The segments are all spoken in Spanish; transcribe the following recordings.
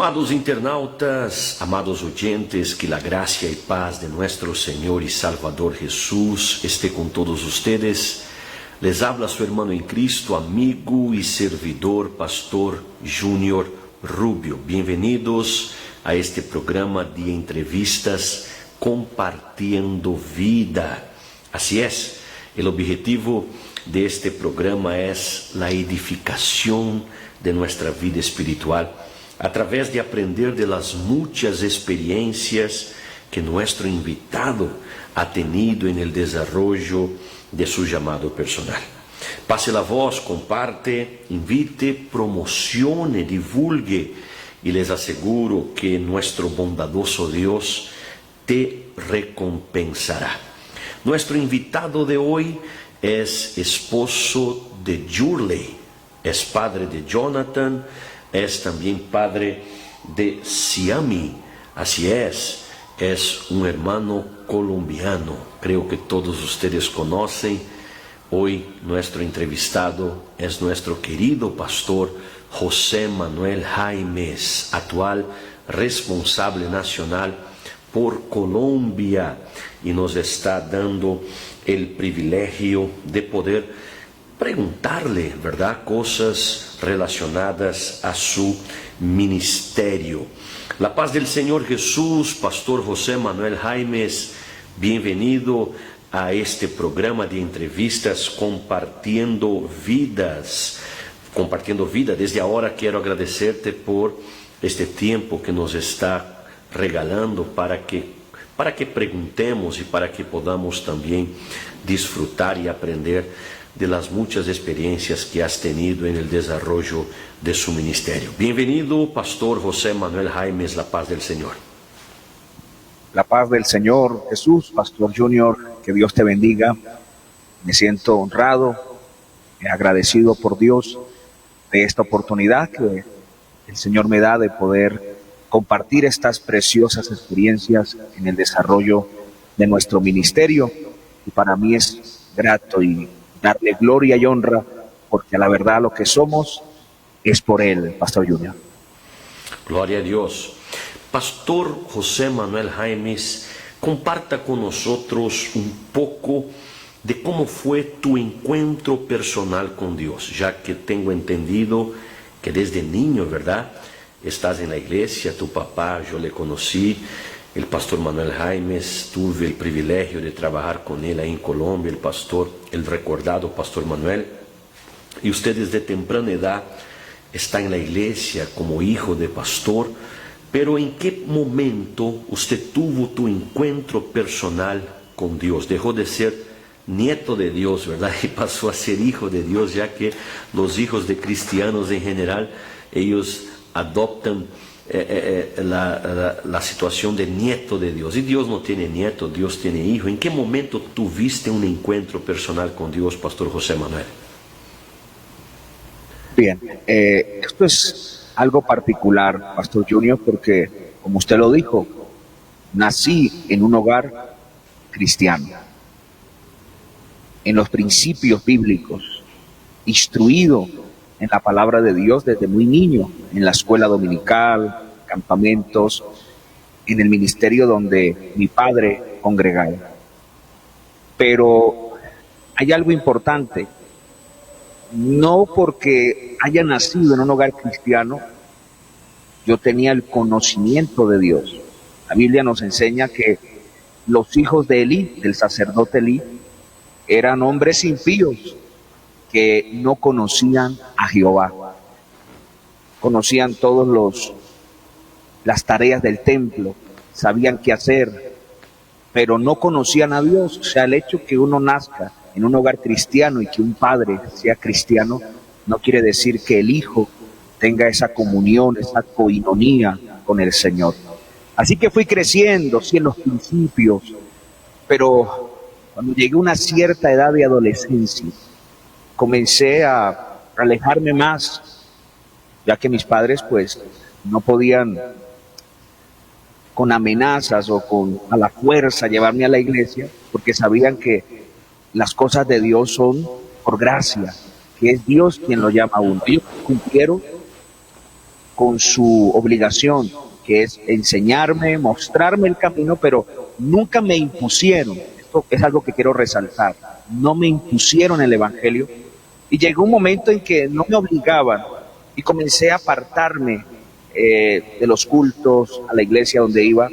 Amados internautas, amados oyentes, que la gracia y paz de nuestro Señor y Salvador Jesús esté con todos ustedes. Les habla su hermano en Cristo, amigo y servidor, Pastor Junior Rubio. Bienvenidos a este programa de entrevistas Compartiendo Vida. Así es, el objetivo de este programa es la edificación de nuestra vida espiritual a través de aprender de las muchas experiencias que nuestro invitado ha tenido en el desarrollo de su llamado personal. Pase la voz, comparte, invite, promocione, divulgue y les aseguro que nuestro bondadoso Dios te recompensará. Nuestro invitado de hoy es esposo de Yurley, es padre de Jonathan, es también padre de Siami. Así es un hermano colombiano. Creo que todos ustedes conocen. Hoy nuestro entrevistado es nuestro querido pastor José Manuel Jaimes, actual responsable nacional por Colombia, y nos está dando el privilegio de poder preguntarle, ¿verdad?, cosas relacionadas a su ministerio. La paz del Señor Jesús, Pastor José Manuel Jaimes, bienvenido a este programa de entrevistas Compartiendo Vidas. Compartiendo Vida. Desde ahora quiero agradecerte por este tiempo que nos está regalando para que preguntemos y para que podamos también disfrutar y aprender de las muchas experiencias que has tenido en el desarrollo de su ministerio. Bienvenido, Pastor José Manuel Jaimes, la paz del Señor. La paz del Señor Jesús, Pastor Junior, que Dios te bendiga. Me siento honrado y agradecido por Dios de esta oportunidad que el Señor me da de poder compartir estas preciosas experiencias en el desarrollo de nuestro ministerio. Y para mí es grato y darle gloria y honra, porque a la verdad lo que somos es por Él, Pastor Junior. Gloria a Dios. Pastor José Manuel Jaimes, comparta con nosotros un poco de cómo fue tu encuentro personal con Dios, ya que tengo entendido que desde niño, ¿verdad?, estás en la iglesia. Tu papá, yo le conocí, el pastor Manuel Jaimes, tuve el privilegio de trabajar con él ahí en Colombia, el recordado pastor Manuel, y usted desde temprana edad está en la iglesia como hijo de pastor. Pero ¿en qué momento usted tuvo tu encuentro personal con Dios? Dejó de ser nieto de Dios, ¿verdad?, y pasó a ser hijo de Dios, ya que los hijos de cristianos en general, ellos adoptan la situación de nieto de Dios. Y Dios no tiene nieto, Dios tiene hijo. ¿En qué momento tuviste un encuentro personal con Dios, Pastor José Manuel? Bien, esto es algo particular, Pastor Junior, porque, como usted lo dijo, nací en un hogar cristiano, en los principios bíblicos, instruido en la palabra de Dios desde muy niño, en la escuela dominical, campamentos, en el ministerio donde mi padre congregaba. Pero hay algo importante: no porque haya nacido en un hogar cristiano, yo tenía el conocimiento de Dios. La Biblia nos enseña que los hijos de Elí, del sacerdote Elí, eran hombres impíos que no conocían a Jehová. Conocían las tareas del templo, sabían qué hacer, pero no conocían a Dios. O sea, el hecho que uno nazca en un hogar cristiano y que un padre sea cristiano, no quiere decir que el hijo tenga esa comunión, esa coinonía con el Señor. Así que fui creciendo, sí, en los principios, pero cuando llegué a una cierta edad de adolescencia, comencé a alejarme más, ya que mis padres pues no podían con amenazas o a la fuerza llevarme a la iglesia, porque sabían que las cosas de Dios son por gracia, que es Dios quien lo llama a uno. Ellos cumplieron con su obligación, que es enseñarme, mostrarme el camino, pero nunca me impusieron. Esto es algo que quiero resaltar. No me impusieron el Evangelio. Y llegó un momento en que no me obligaban y comencé a apartarme de los cultos, a la iglesia donde iba.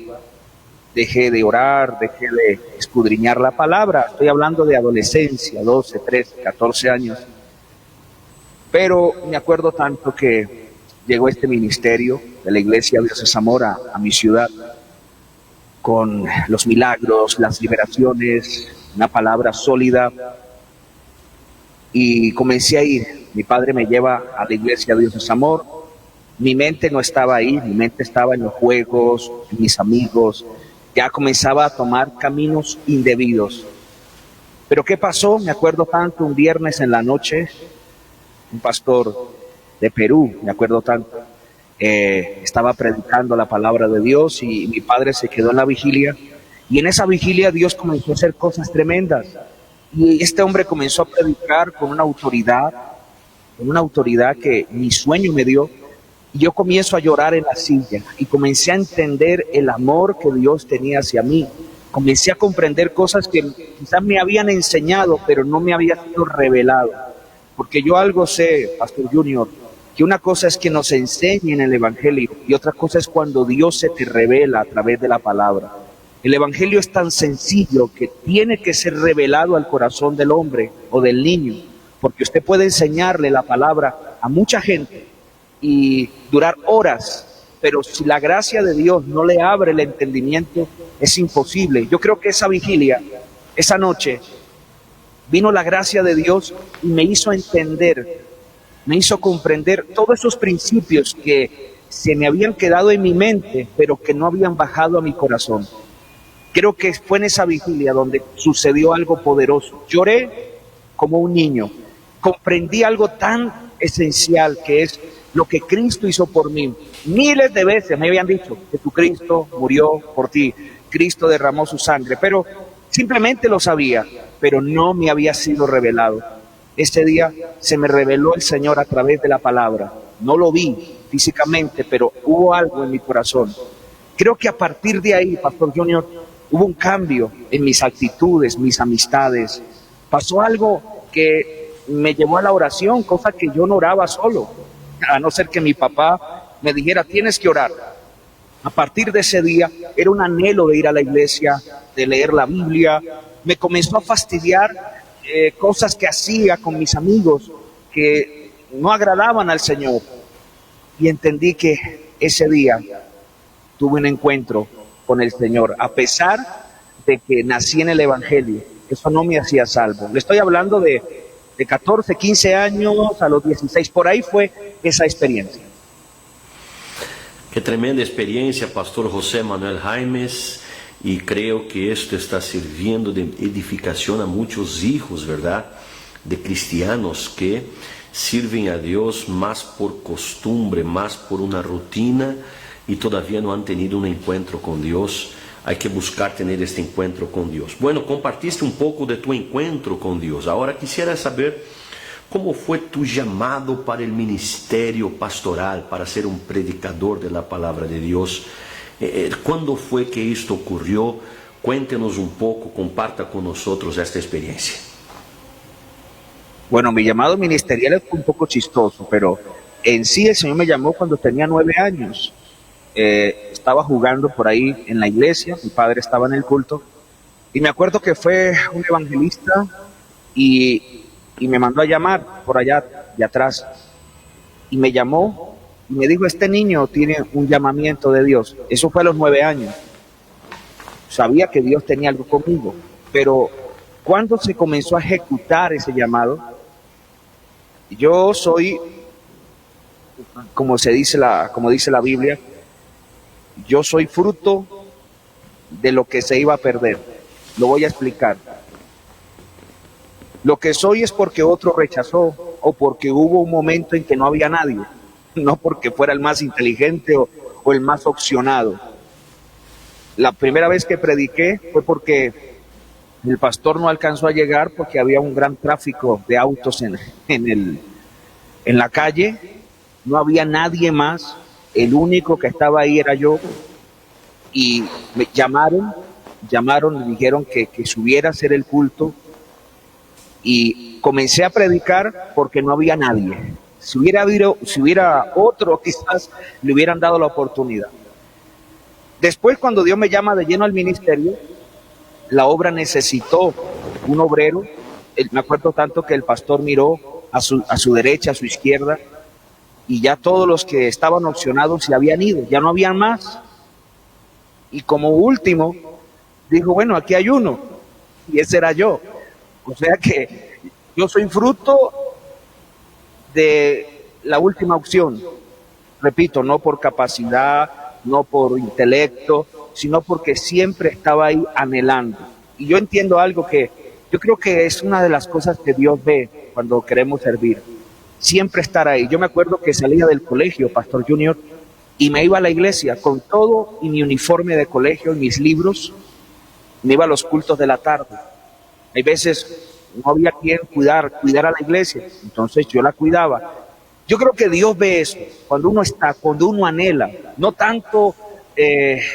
Dejé de orar, dejé de escudriñar la palabra. Estoy hablando de adolescencia, 12, 13, 14 años. Pero me acuerdo tanto que llegó este ministerio de la Iglesia Dios es Amor a mi ciudad, con los milagros, las liberaciones, una palabra sólida. Y comencé a ir. Mi padre me lleva a la Iglesia Dios es Amor. Mi mente no estaba ahí, mi mente estaba en los juegos, en mis amigos. Ya comenzaba a tomar caminos indebidos. Pero ¿qué pasó? Me acuerdo tanto, un viernes en la noche, un pastor de Perú, me acuerdo tanto, estaba predicando la palabra de Dios y mi padre se quedó en la vigilia. Y en esa vigilia Dios comenzó a hacer cosas tremendas. Y este hombre comenzó a predicar con una autoridad que mi sueño me dio. Y yo comienzo a llorar en la silla y comencé a entender el amor que Dios tenía hacia mí. Comencé a comprender cosas que quizás me habían enseñado, pero no me había sido revelado. Porque yo algo sé, Pastor Junior, que una cosa es que nos enseñen el Evangelio y otra cosa es cuando Dios se te revela a través de la palabra. El Evangelio es tan sencillo que tiene que ser revelado al corazón del hombre o del niño, porque usted puede enseñarle la palabra a mucha gente y durar horas, pero si la gracia de Dios no le abre el entendimiento, es imposible. Yo creo que esa vigilia, esa noche, vino la gracia de Dios y me hizo entender, me hizo comprender todos esos principios que se me habían quedado en mi mente, pero que no habían bajado a mi corazón. Creo que fue en esa vigilia donde sucedió algo poderoso. Lloré como un niño, comprendí algo tan esencial que es lo que Cristo hizo por mí. Miles de veces me habían dicho que tu Cristo murió por ti, Cristo derramó su sangre, pero simplemente lo sabía, pero no me había sido revelado. Ese día se me reveló el Señor a través de la palabra. No lo vi físicamente, pero hubo algo en mi corazón. Creo que a partir de ahí, Pastor Junior, hubo un cambio en mis actitudes, mis amistades. Pasó algo que me llevó a la oración, cosa que yo no oraba solo, a no ser que mi papá me dijera, tienes que orar. A partir de ese día, era un anhelo de ir a la iglesia, de leer la Biblia. Me comenzó a fastidiar cosas que hacía con mis amigos que no agradaban al Señor. Y entendí que ese día tuve un encuentro con el Señor, a pesar de que nací en el Evangelio. Eso no me hacía salvo. Le estoy hablando de 14, 15 años a los 16, por ahí fue esa experiencia. Qué tremenda experiencia, Pastor José Manuel Jaimes, y creo que esto está sirviendo de edificación a muchos hijos, ¿verdad? De cristianos que sirven a Dios más por costumbre, más por una rutina y todavía no han tenido un encuentro con Dios. Hay que buscar tener este encuentro con Dios. Bueno, compartiste un poco de tu encuentro con Dios. Ahora quisiera saber cómo fue tu llamado para el ministerio pastoral, para ser un predicador de la palabra de Dios. ¿Cuándo fue que esto ocurrió? Cuéntenos un poco, comparta con nosotros esta experiencia. Bueno, mi llamado ministerial es un poco chistoso, pero en sí el Señor me llamó cuando tenía 9 años. Estaba jugando por ahí en la iglesia, mi padre estaba en el culto, y me acuerdo que fue un evangelista y me mandó a llamar por allá de atrás, y me llamó y me dijo, este niño tiene un llamamiento de Dios. Eso fue a los 9 años. Sabía que Dios tenía algo conmigo, pero cuando se comenzó a ejecutar ese llamado, yo soy, como dice la Biblia, yo soy fruto de lo que se iba a perder. Lo voy a explicar. Lo que soy es porque otro rechazó o porque hubo un momento en que no había nadie, no porque fuera el más inteligente o el más opcionado. La primera vez que prediqué fue porque el pastor no alcanzó a llegar porque había un gran tráfico de autos en la calle, no había nadie más. El único que estaba ahí era yo, y me llamaron, me dijeron que subiera a hacer el culto, y comencé a predicar porque no había nadie. Si hubiera otro, quizás le hubieran dado la oportunidad. Después, cuando Dios me llama de lleno al ministerio, la obra necesitó un obrero. Me acuerdo tanto que el pastor miró a su derecha, a su izquierda, y ya todos los que estaban opcionados se habían ido, ya no habían más. Y como último, dijo, bueno, aquí hay uno, y ese era yo. O sea que yo soy fruto de la última opción. Repito, no por capacidad, no por intelecto, sino porque siempre estaba ahí anhelando. Y yo entiendo algo que yo creo que es una de las cosas que Dios ve cuando queremos servir. Siempre estar ahí. Yo me acuerdo que salía del colegio, Pastor Junior, y me iba a la iglesia con todo y mi uniforme de colegio y mis libros. Me iba a los cultos de la tarde. Hay veces no había quien cuidar a la iglesia, entonces yo la cuidaba. Yo creo que Dios ve eso, cuando uno anhela, no tanto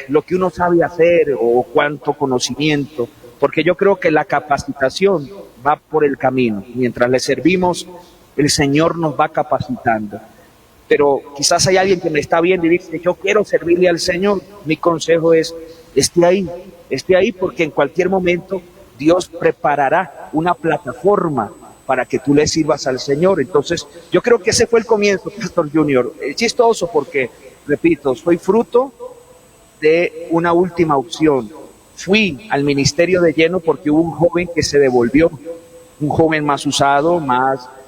lo que uno sabe hacer o cuánto conocimiento, porque yo creo que la capacitación va por el camino. Mientras le servimos, el Señor nos va capacitando. Pero quizás hay alguien que me está viendo y dice, yo quiero servirle al Señor. Mi consejo es, esté ahí porque en cualquier momento Dios preparará una plataforma para que tú le sirvas al Señor. Entonces, yo creo que ese fue el comienzo, Pastor Junior. Es chistoso porque, repito, soy fruto de una última opción. Fui al ministerio de lleno porque hubo un joven que se devolvió, un joven más usado,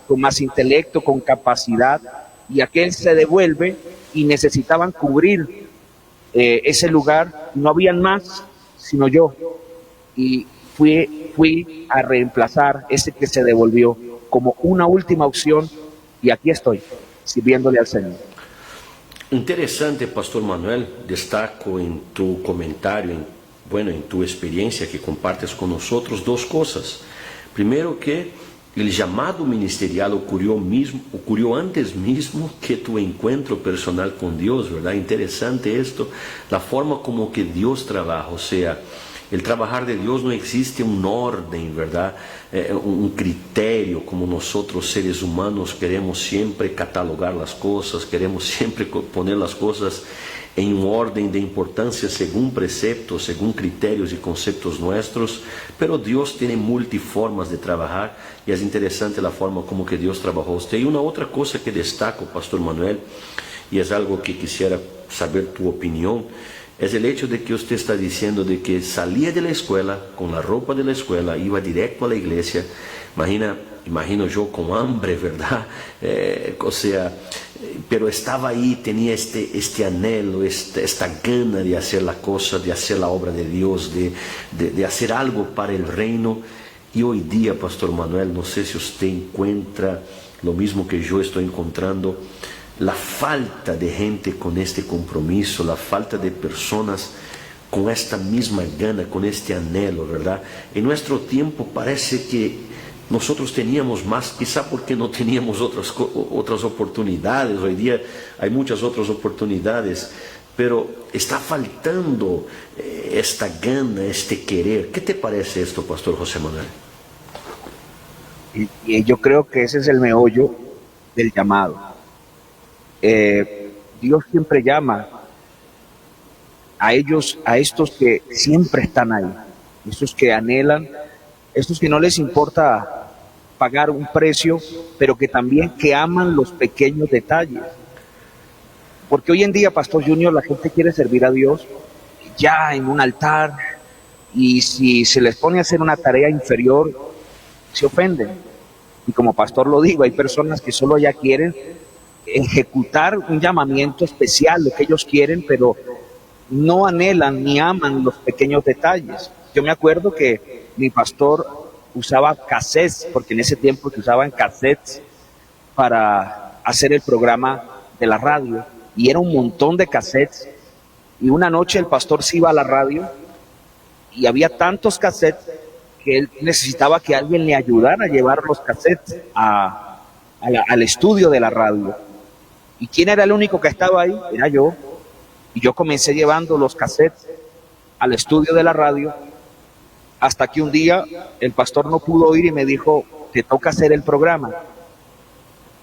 con más intelecto, con capacidad, y aquel se devuelve y necesitaban cubrir ese lugar. No habían más, sino yo. Y fui a reemplazar ese que se devolvió como una última opción, y aquí estoy, sirviéndole al Señor. Interessante, Pastor Manuel, destaco em tu comentário, em tu experiência que compartes com nós duas coisas. Primeiro que o chamado ministerial ocorreu antes mesmo que tu encontro personal com Deus, verdade? Interessante isto, a forma como que Deus trabalha, ou seja, el trabajar de Dios no existe un orden, ¿verdad? Un criterio como nosotros seres humanos queremos siempre catalogar las cosas, queremos siempre poner las cosas en un orden de importancia según preceptos, según criterios y conceptos nuestros, pero Dios tiene multiformas de trabajar y es interesante la forma como que Dios trabajó a usted. Y una otra cosa que destaco, Pastor Manuel, y es algo que quisiera saber tu opinión, es el hecho de que usted está diciendo de que salía de la escuela con la ropa de la escuela, iba directo a la iglesia. Imagino yo con hambre, ¿verdad? O sea, pero estaba ahí, tenía este anhelo, esta gana de hacer la cosa, de hacer la obra de Dios, de hacer algo para el reino. Y hoy día, Pastor Manuel, no sé si usted encuentra lo mismo que yo estoy encontrando, la falta de gente con este compromiso, la falta de personas con esta misma gana, con este anhelo, ¿verdad? En nuestro tiempo parece que nosotros teníamos más, quizá porque no teníamos otras oportunidades. Hoy día hay muchas otras oportunidades, pero está faltando esta gana, este querer. ¿Qué te parece esto, Pastor José Manuel? Y yo creo que ese es el meollo del llamado. Dios siempre llama a estos que siempre están ahí, estos que anhelan, estos que no les importa pagar un precio, pero que también que aman los pequeños detalles. Porque hoy en día, Pastor Junior, la gente quiere servir a Dios ya en un altar, y si se les pone a hacer una tarea inferior, se ofenden. Y como pastor lo digo, hay personas que solo ya quieren ejecutar un llamamiento especial, lo que ellos quieren, pero no anhelan ni aman los pequeños detalles. Yo me acuerdo que mi pastor usaba cassettes, porque en ese tiempo se usaban cassettes para hacer el programa de la radio, y era un montón de cassettes. Y una noche el pastor se iba a la radio y había tantos cassettes que él necesitaba que alguien le ayudara a llevar los cassettes al estudio de la radio. ¿Y quién era el único que estaba ahí? Era yo. Y yo comencé llevando los cassettes al estudio de la radio, hasta que un día el pastor no pudo oír y me dijo, te toca hacer el programa.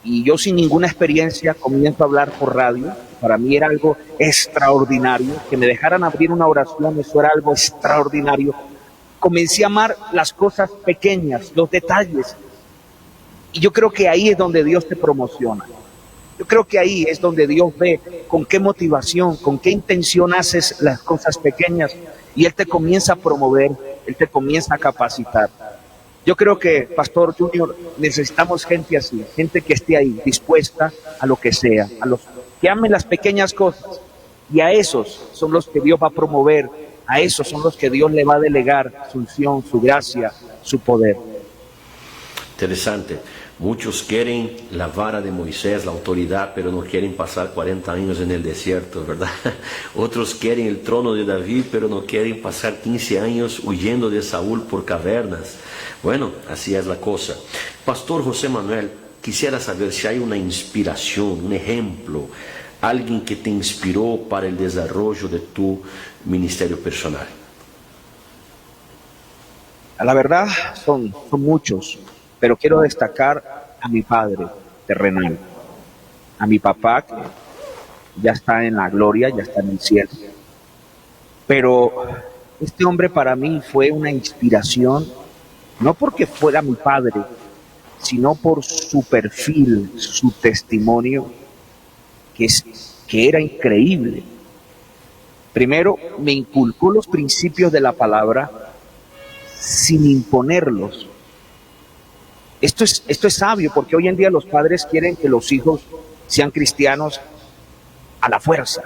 Y yo, sin ninguna experiencia, comienzo a hablar por radio. Para mí era algo extraordinario, que me dejaran abrir una oración, eso era algo extraordinario. Comencé a amar las cosas pequeñas, los detalles. Y yo creo que ahí es donde Dios te promociona. Yo creo que ahí es donde Dios ve con qué motivación, con qué intención haces las cosas pequeñas, y Él te comienza a promover, Él te comienza a capacitar. Yo creo que, Pastor Junior, necesitamos gente así, gente que esté ahí, dispuesta a lo que sea, a los que amen las pequeñas cosas. Y a esos son los que Dios va a promover, a esos son los que Dios le va a delegar su unción, su gracia, su poder. Interesante. Muchos quieren la vara de Moisés, la autoridad, pero no quieren pasar 40 años en el desierto, ¿verdad? Otros quieren el trono de David, pero no quieren pasar 15 años huyendo de Saúl por cavernas. Bueno, así es la cosa. Pastor José Manuel, quisiera saber si hay una inspiración, un ejemplo, alguien que te inspiró para el desarrollo de tu ministerio personal. La verdad son muchos, pero quiero destacar a mi padre terrenal, a mi papá, que ya está en la gloria, ya está en el cielo. Pero este hombre para mí fue una inspiración, no porque fuera mi padre, sino por su perfil, su testimonio, que era increíble. Primero, me inculcó los principios de la palabra sin imponerlos. Esto es sabio, porque hoy en día los padres quieren que los hijos sean cristianos a la fuerza.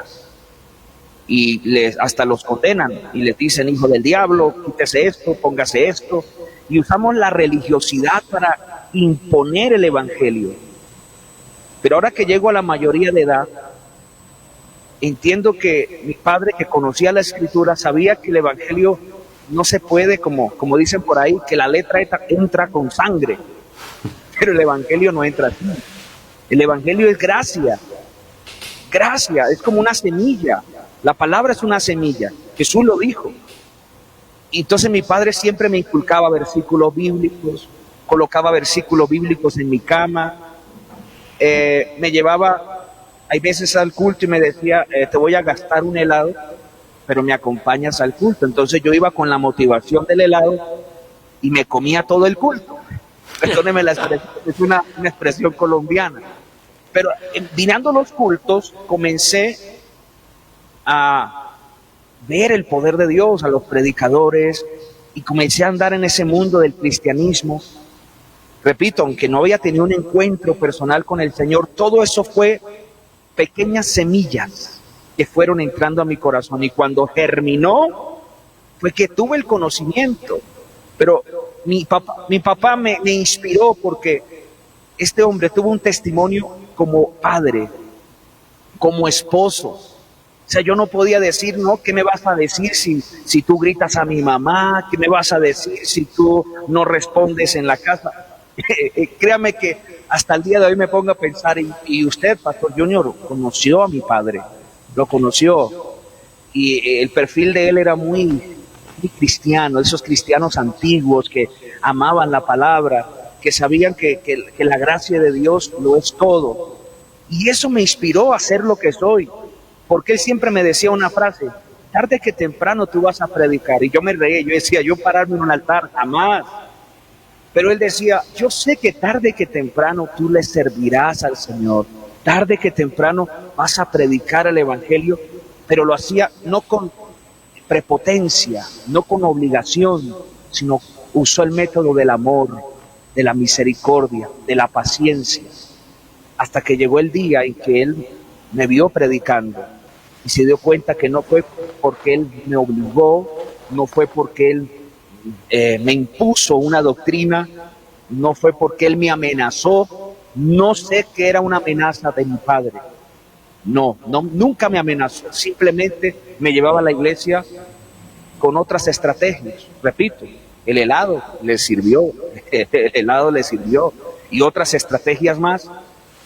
Y hasta los condenan y les dicen, hijo del diablo, quítese esto, póngase esto. Y usamos la religiosidad para imponer el evangelio. Pero ahora que llego a la mayoría de edad, entiendo que mi padre, que conocía la escritura, sabía que el evangelio no se puede, como dicen por ahí, que la letra entra con sangre. Pero el evangelio no entra así. El evangelio es gracia. Gracia, es como una semilla. La palabra es una semilla. Jesús lo dijo. Y entonces mi padre siempre me inculcaba versículos bíblicos, colocaba versículos bíblicos en mi cama, me llevaba, hay veces al culto y me decía, te voy a gastar un helado, pero me acompañas al culto. Entonces yo iba con la motivación del helado y me comía todo el culto. Perdóneme la expresión, es una expresión colombiana. Pero mirando los cultos, comencé a ver el poder de Dios, a los predicadores, y comencé a andar en ese mundo del cristianismo. Repito, aunque no había tenido un encuentro personal con el Señor, todo eso fue pequeñas semillas que fueron entrando a mi corazón, y cuando germinó fue que tuve el conocimiento. Pero mi papá me inspiró, porque este hombre tuvo un testimonio como padre, como esposo. O sea, yo no podía decir, no, ¿qué me vas a decir si tú gritas a mi mamá? ¿Qué me vas a decir si tú no respondes en la casa? Créame que hasta el día de hoy me pongo a pensar, y usted, Pastor Junior, conoció a mi padre, lo conoció, y el perfil de él era muy cristiano, esos cristianos antiguos que amaban la palabra, que sabían que la gracia de Dios lo es todo. Y eso me inspiró a ser lo que soy, porque él siempre me decía una frase, tarde que temprano tú vas a predicar. Y yo me reía, yo decía, yo pararme en un altar, jamás. Pero él decía, yo sé que tarde que temprano tú le servirás al Señor, tarde que temprano vas a predicar el evangelio, pero lo hacía no con prepotencia, no con obligación, sino usó el método del amor, de la misericordia, de la paciencia, hasta que llegó el día en que él me vio predicando y se dio cuenta que no fue porque él me obligó, no fue porque él me impuso una doctrina, no fue porque él me amenazó. No sé qué era una amenaza de mi padre. No, nunca me amenazó, simplemente me llevaba a la iglesia con otras estrategias. Repito, el helado le sirvió, y otras estrategias más,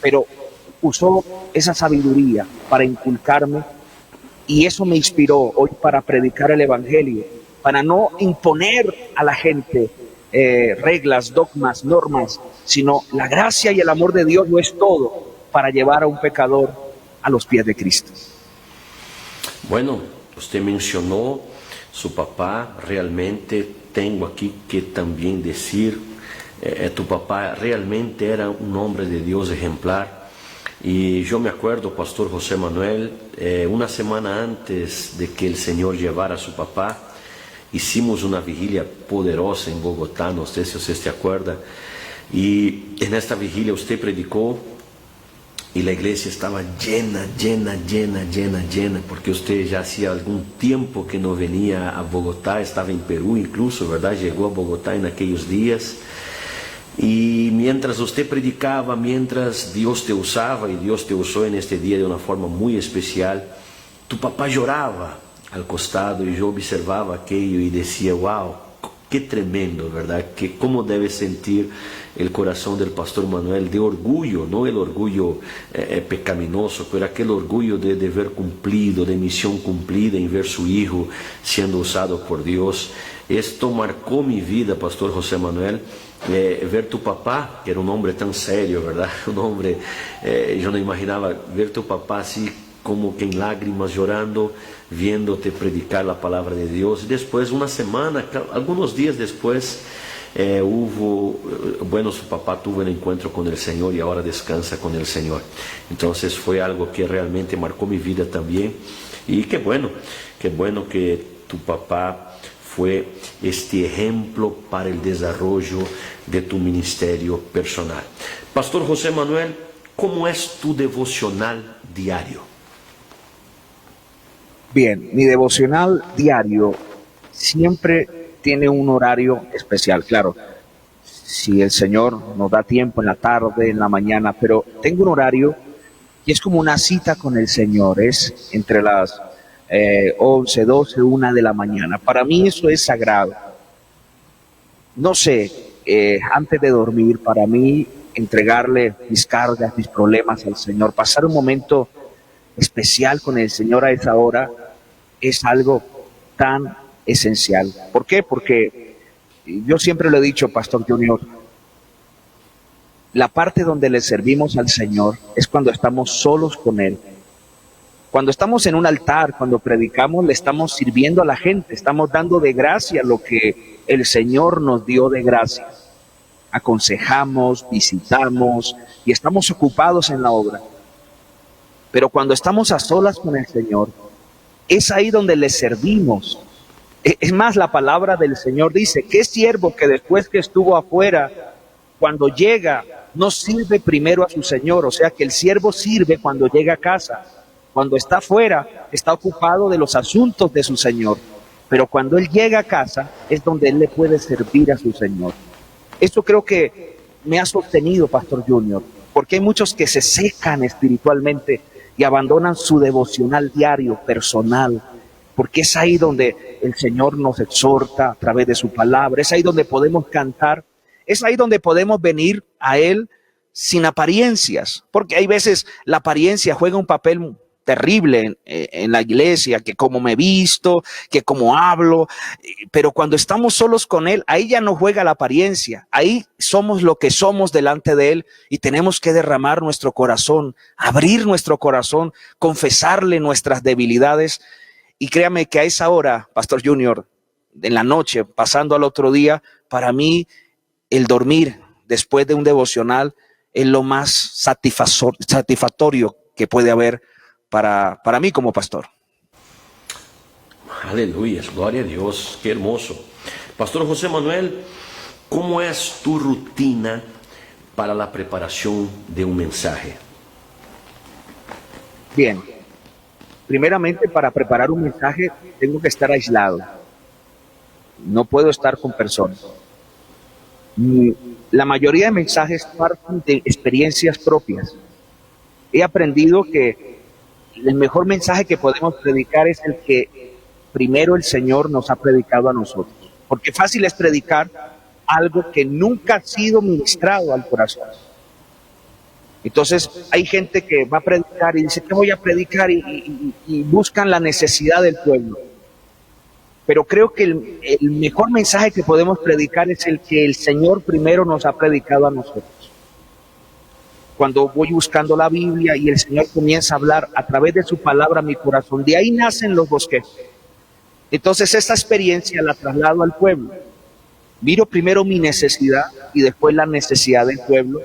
pero usó esa sabiduría para inculcarme y eso me inspiró hoy para predicar el Evangelio, para no imponer a la gente reglas, dogmas, normas, sino la gracia y el amor de Dios lo es todo para llevar a un pecador a los pies de Cristo. Bueno, usted mencionó su papá, realmente tengo aquí que también decir, tu papá realmente era un hombre de Dios ejemplar. Y yo me acuerdo, Pastor José Manuel, una semana antes de que el Señor llevara a su papá, hicimos una vigilia poderosa en Bogotá, no sé si usted se acuerda, y en esta vigilia usted predicó y la iglesia estaba llena, porque usted ya hacía algún tiempo que no venía a Bogotá, estaba en Perú incluso, ¿verdad? Llegó a Bogotá en aquellos días. Y mientras usted predicaba, mientras Dios te usaba, y Dios te usó en este día de una forma muy especial, tu papá lloraba al costado y yo observaba aquello y decía, wow, qué tremendo, ¿verdad? Que cómo debe sentir el corazón del pastor Manuel de orgullo, no el orgullo pecaminoso, pero aquel orgullo de deber cumplido, de misión cumplida en ver su hijo siendo usado por Dios. Esto marcó mi vida, Pastor José Manuel. Ver tu papá, que era un hombre tan serio, ¿verdad? Un hombre, yo no imaginaba ver tu papá así como que en lágrimas, llorando, viéndote predicar la palabra de Dios. Y después, una semana, algunos días después, su papá tuvo el encuentro con el Señor y ahora descansa con el Señor. Entonces fue algo que realmente marcó mi vida también. Y qué bueno que tu papá fue este ejemplo para el desarrollo de tu ministerio personal. Pastor José Manuel, ¿cómo es tu devocional diario? Bien, mi devocional diario siempre tiene un horario especial, claro, si el Señor nos da tiempo en la tarde, en la mañana, pero tengo un horario y es como una cita con el Señor, es entre las 11, 12, 1 de la mañana. Para mí eso es sagrado. No sé, antes de dormir, para mí entregarle mis cargas, mis problemas al Señor, pasar un momento especial con el Señor a esa hora, es algo tan esencial. ¿Por qué? Porque yo siempre lo he dicho, Pastor Junior, la parte donde le servimos al Señor es cuando estamos solos con Él. Cuando estamos en un altar, cuando predicamos, le estamos sirviendo a la gente, estamos dando de gracia lo que el Señor nos dio de gracia. Aconsejamos, visitamos y estamos ocupados en la obra. Pero cuando estamos a solas con el Señor, es ahí donde le servimos. Es más, la palabra del Señor dice, ¿qué siervo que después que estuvo afuera, cuando llega, no sirve primero a su Señor? O sea que el siervo sirve cuando llega a casa. Cuando está afuera, está ocupado de los asuntos de su Señor. Pero cuando Él llega a casa, es donde Él le puede servir a su Señor. Esto creo que me ha sostenido, Pastor Junior, porque hay muchos que se secan espiritualmente y abandonan su devocional diario, personal, porque es ahí donde el Señor nos exhorta a través de su palabra, es ahí donde podemos cantar, es ahí donde podemos venir a Él sin apariencias, porque hay veces la apariencia juega un papel terrible en la iglesia, que cómo me visto, que cómo hablo, pero cuando estamos solos con Él, ahí ya no juega la apariencia, ahí somos lo que somos delante de Él y tenemos que derramar nuestro corazón, abrir nuestro corazón, confesarle nuestras debilidades. Y créame que a esa hora, Pastor Junior, en la noche, pasando al otro día, para mí el dormir después de un devocional es lo más satisfactorio que puede haber para mí como pastor. Aleluya, gloria a Dios, qué hermoso. Pastor José Manuel, ¿cómo es tu rutina para la preparación de un mensaje? Bien, primeramente para preparar un mensaje tengo que estar aislado. No puedo estar con personas. La mayoría de mensajes parten de experiencias propias. He aprendido que el mejor mensaje que podemos predicar es el que primero el Señor nos ha predicado a nosotros. Porque fácil es predicar algo que nunca ha sido ministrado al corazón. Entonces hay gente que va a predicar y dice, ¿qué voy a predicar? Y buscan la necesidad del pueblo. Pero creo que el mejor mensaje que podemos predicar es el que el Señor primero nos ha predicado a nosotros. Cuando voy buscando la Biblia y el Señor comienza a hablar a través de su palabra a mi corazón, de ahí nacen los bosquejos. Entonces esta experiencia la traslado al pueblo. Miro primero mi necesidad y después la necesidad del pueblo.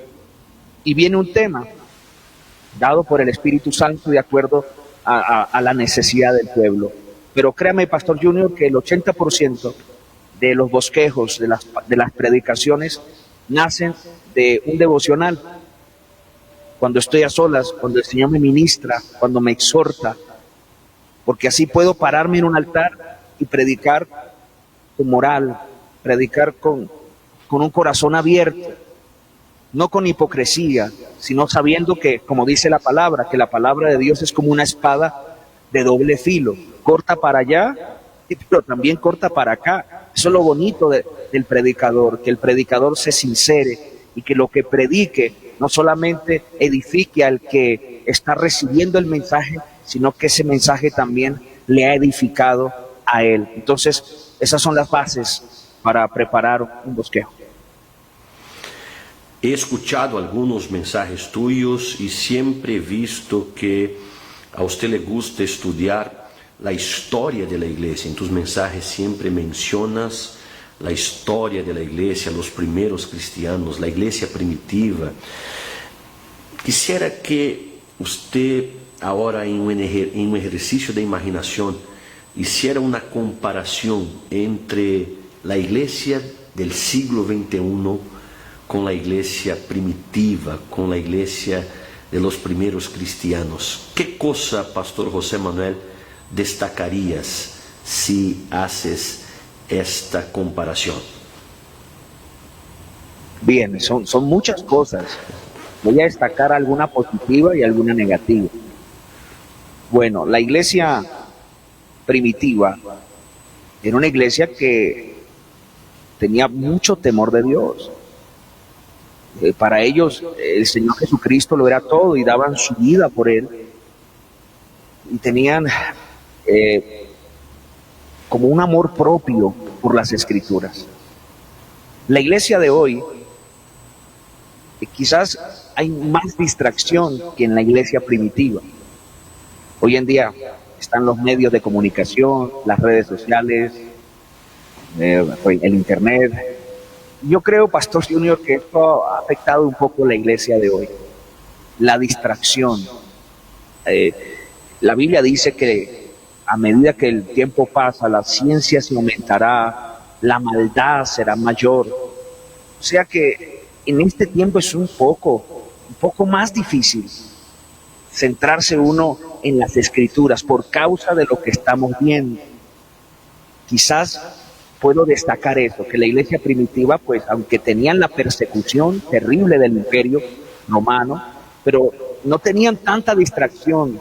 Y viene un tema dado por el Espíritu Santo de acuerdo a la necesidad del pueblo. Pero créame, Pastor Junior, que el 80% de los bosquejos, de las predicaciones, nacen de un devocional. Cuando estoy a solas, cuando el Señor me ministra, cuando me exhorta, porque así puedo pararme en un altar y predicar con moral, predicar con un corazón abierto, no con hipocresía, sino sabiendo que, como dice la palabra, que la palabra de Dios es como una espada de doble filo, corta para allá, pero también corta para acá. Eso es lo bonito del predicador, que el predicador se sincere y que lo que predique no solamente edifique al que está recibiendo el mensaje, sino que ese mensaje también le ha edificado a él. Entonces, esas son las bases para preparar un bosquejo. He escuchado algunos mensajes tuyos y siempre he visto que a usted le gusta estudiar la historia de la iglesia. En tus mensajes siempre mencionas la historia de la iglesia, los primeros cristianos, la iglesia primitiva. Quisiera que usted ahora en un ejercicio de imaginación hiciera una comparación entre la iglesia del siglo XXI con la iglesia primitiva, con la iglesia de los primeros cristianos. ¿Qué cosa, Pastor José Manuel, destacarías si haces esta comparación? Bien, son muchas cosas. Voy a destacar alguna positiva y alguna negativa. Bueno, la iglesia primitiva era una iglesia que tenía mucho temor de Dios. Para ellos el Señor Jesucristo lo era todo y daban su vida por Él. Y tenían como un amor propio por las Escrituras. La iglesia de hoy, quizás hay más distracción que en la iglesia primitiva. Hoy en día están los medios de comunicación, las redes sociales, el internet. Yo creo, Pastor Junior, que esto ha afectado un poco la iglesia de hoy. La distracción. La Biblia dice que a medida que el tiempo pasa, la ciencia se aumentará, la maldad será mayor. O sea que en este tiempo es un poco más difícil centrarse uno en las Escrituras por causa de lo que estamos viendo. Quizás puedo destacar eso, que la iglesia primitiva, pues aunque tenían la persecución terrible del imperio romano, pero no tenían tanta distracción.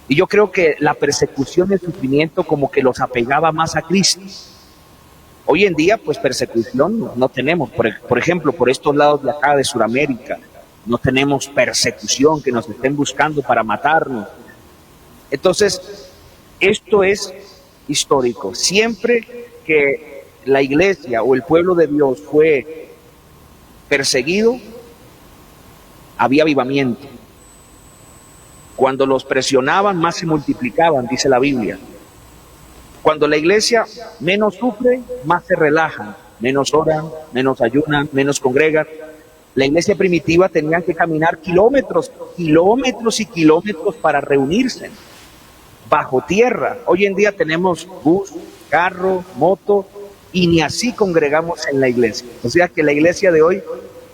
Y yo creo que la persecución y el sufrimiento como que los apegaba más a Cristo. Hoy en día, pues persecución no tenemos. Por ejemplo, por estos lados de acá de Sudamérica, no tenemos persecución que nos estén buscando para matarnos. Entonces, esto es histórico. Siempre que la iglesia o el pueblo de Dios fue perseguido, había avivamiento. Cuando los presionaban, más se multiplicaban, dice la Biblia. Cuando la iglesia menos sufre, más se relajan, menos oran, menos ayunan, menos congregan. La iglesia primitiva tenía que caminar kilómetros y kilómetros para reunirse bajo tierra. Hoy en día tenemos bus, carro, moto, y ni así congregamos en la iglesia. O sea que la iglesia de hoy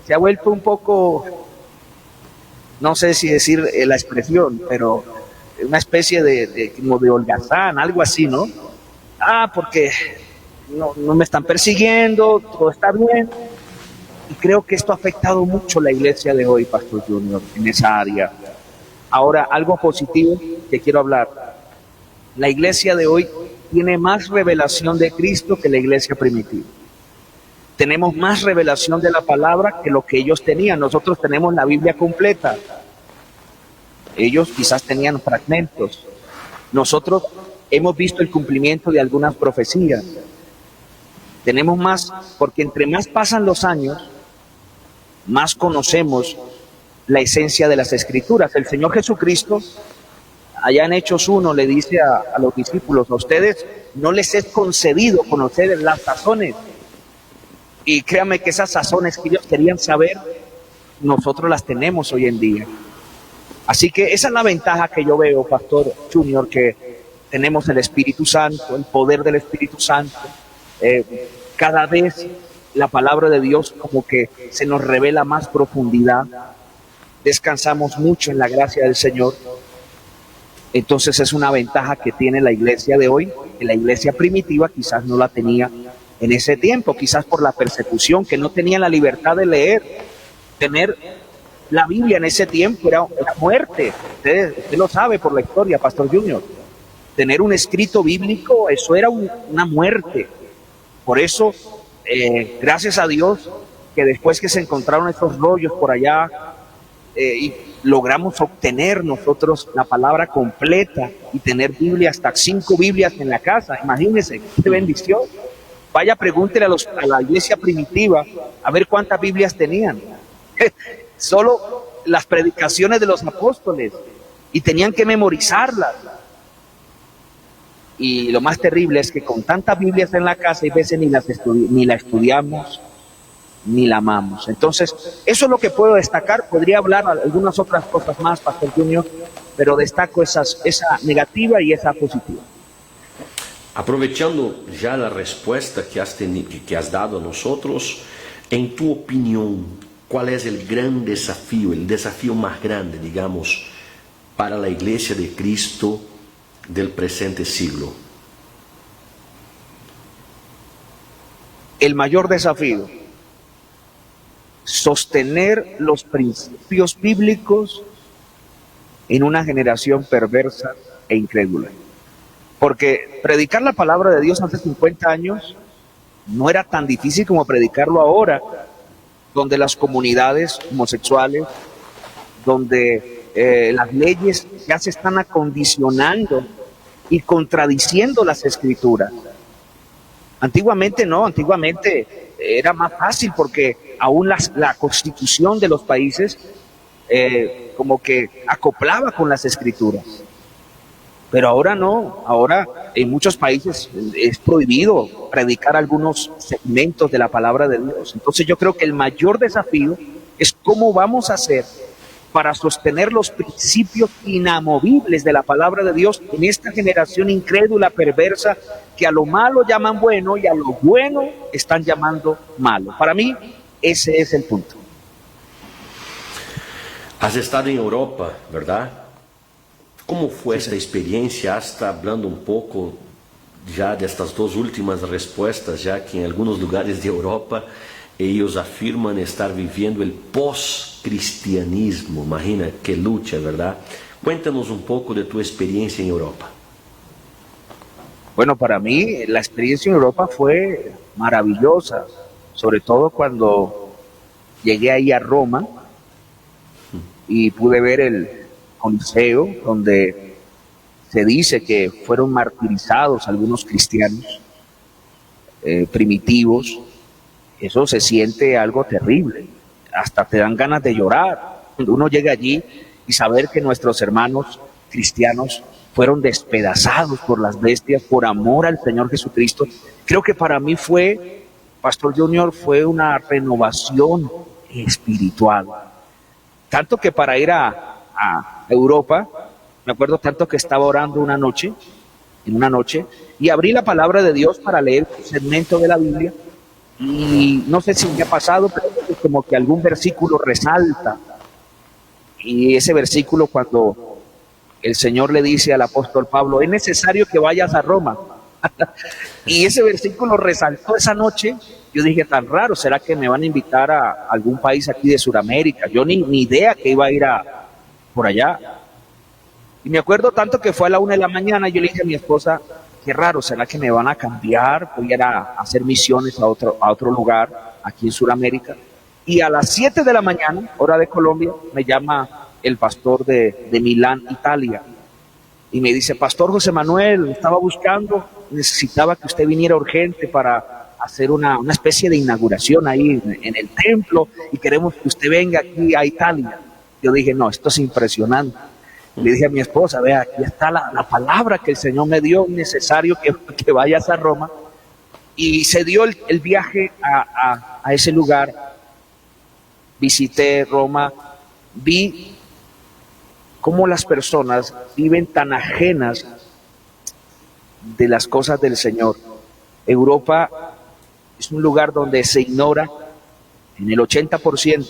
se ha vuelto un poco, no sé si decir la expresión, pero una especie como de holgazán, algo así, ¿no? Porque no me están persiguiendo, todo está bien. Y creo que esto ha afectado mucho la iglesia de hoy, Pastor Junior, en esa área. Ahora, algo positivo que quiero hablar. La iglesia de hoy tiene más revelación de Cristo que la iglesia primitiva. tenemos más revelación de la palabra que lo que ellos tenían. Nosotros tenemos la Biblia completa. Ellos quizás tenían fragmentos. Nosotros hemos visto el cumplimiento de algunas profecías. Tenemos más, porque entre más pasan los años, más conocemos la esencia de las Escrituras. El Señor Jesucristo, allá en Hechos 1, le dice a los discípulos: a ustedes no les es concedido conocer las sazones. Y créanme que esas sazones que ellos querían saber, nosotros las tenemos hoy en día. Así que esa es la ventaja que yo veo, Pastor Junior, que tenemos el Espíritu Santo, el poder del Espíritu Santo. Cada vez la palabra de Dios como que se nos revela más profundidad. Descansamos mucho en la gracia del Señor. Entonces es una ventaja que tiene la iglesia de hoy, que la iglesia primitiva quizás no la tenía en ese tiempo, quizás por la persecución, que no tenían la libertad de leer. Tener la Biblia en ese tiempo era muerte. Usted lo sabe por la historia, Pastor Junior. Tener un escrito bíblico, eso era una muerte. Por eso, gracias a Dios, que después que se encontraron estos rollos por allá, y logramos obtener nosotros la palabra completa y tener Biblia, hasta 5 Biblias en la casa. Imagínense, qué bendición. Vaya, pregúntele a la iglesia primitiva a ver cuántas Biblias tenían. Solo las predicaciones de los apóstoles, y tenían que memorizarlas. Y lo más terrible es que con tantas Biblias en la casa, hay veces ni la estudiamos, ni la amamos. Entonces, eso es lo que puedo destacar. Podría hablar algunas otras cosas más, Pastor Junior, pero destaco esa negativa y esa positiva. Aprovechando ya la respuesta que has dado a nosotros, en tu opinión, ¿cuál es el gran desafío, el desafío más grande, digamos, para la Iglesia de Cristo del presente siglo? El mayor desafío: sostener los principios bíblicos en una generación perversa e incrédula. Porque predicar la palabra de Dios hace 50 años no era tan difícil como predicarlo ahora, donde las comunidades homosexuales, donde las leyes ya se están acondicionando y contradiciendo las Escrituras. Antiguamente no, antiguamente era más fácil, porque aún la constitución de los países como que acoplaba con las Escrituras. Pero ahora no, ahora en muchos países es prohibido predicar algunos segmentos de la palabra de Dios. Entonces yo creo que el mayor desafío es cómo vamos a hacer para sostener los principios inamovibles de la palabra de Dios en esta generación incrédula, perversa, que a lo malo llaman bueno y a lo bueno están llamando malo. Para mí, ese es el punto. Has estado en Europa, ¿verdad? ¿Cómo fue esta experiencia? Hasta hablando un poco ya de estas dos últimas respuestas, ya que en algunos lugares de Europa ellos afirman estar viviendo el post-cristianismo. Imagina qué lucha, ¿verdad? Cuéntanos un poco de tu experiencia en Europa. Bueno, para mí la experiencia en Europa fue maravillosa, sobre todo cuando llegué ahí a Roma y pude ver el Coliseo, donde se dice que fueron martirizados algunos cristianos primitivos. Eso se siente algo terrible, hasta te dan ganas de llorar cuando uno llega allí y saber que nuestros hermanos cristianos fueron despedazados por las bestias por amor al Señor Jesucristo. Creo que para mí fue, Pastor Junior, fue una renovación espiritual. Tanto que para ir a Europa, me acuerdo tanto que estaba orando en una noche, y abrí la palabra de Dios para leer un segmento de la Biblia, y no sé si me ha pasado, pero es como que algún versículo resalta, y ese versículo, cuando el Señor le dice al apóstol Pablo: es necesario que vayas a Roma, y ese versículo resaltó esa noche. Yo dije, tan raro, ¿será que me van a invitar a algún país aquí de Sudamérica? Yo ni idea que iba a ir por allá. Y me acuerdo tanto que fue a la 1 de la mañana, y yo le dije a mi esposa: qué raro, ¿será que me van a cambiar? Voy a ir a hacer misiones a otro lugar, aquí en Sudamérica. Y a las 7 de la mañana, hora de Colombia, me llama el pastor de Milán, Italia, y me dice: Pastor José Manuel, estaba buscando, necesitaba que usted viniera urgente para hacer una especie de inauguración ahí en el templo, y queremos que usted venga aquí a Italia. Yo dije: no, esto es impresionante. Le dije a mi esposa: vea, aquí está la palabra que el Señor me dio, necesario que vayas a Roma. Y se dio el viaje a ese lugar. Visité Roma, vi cómo las personas viven tan ajenas de las cosas del Señor. Europa es un lugar donde se ignora en el 80%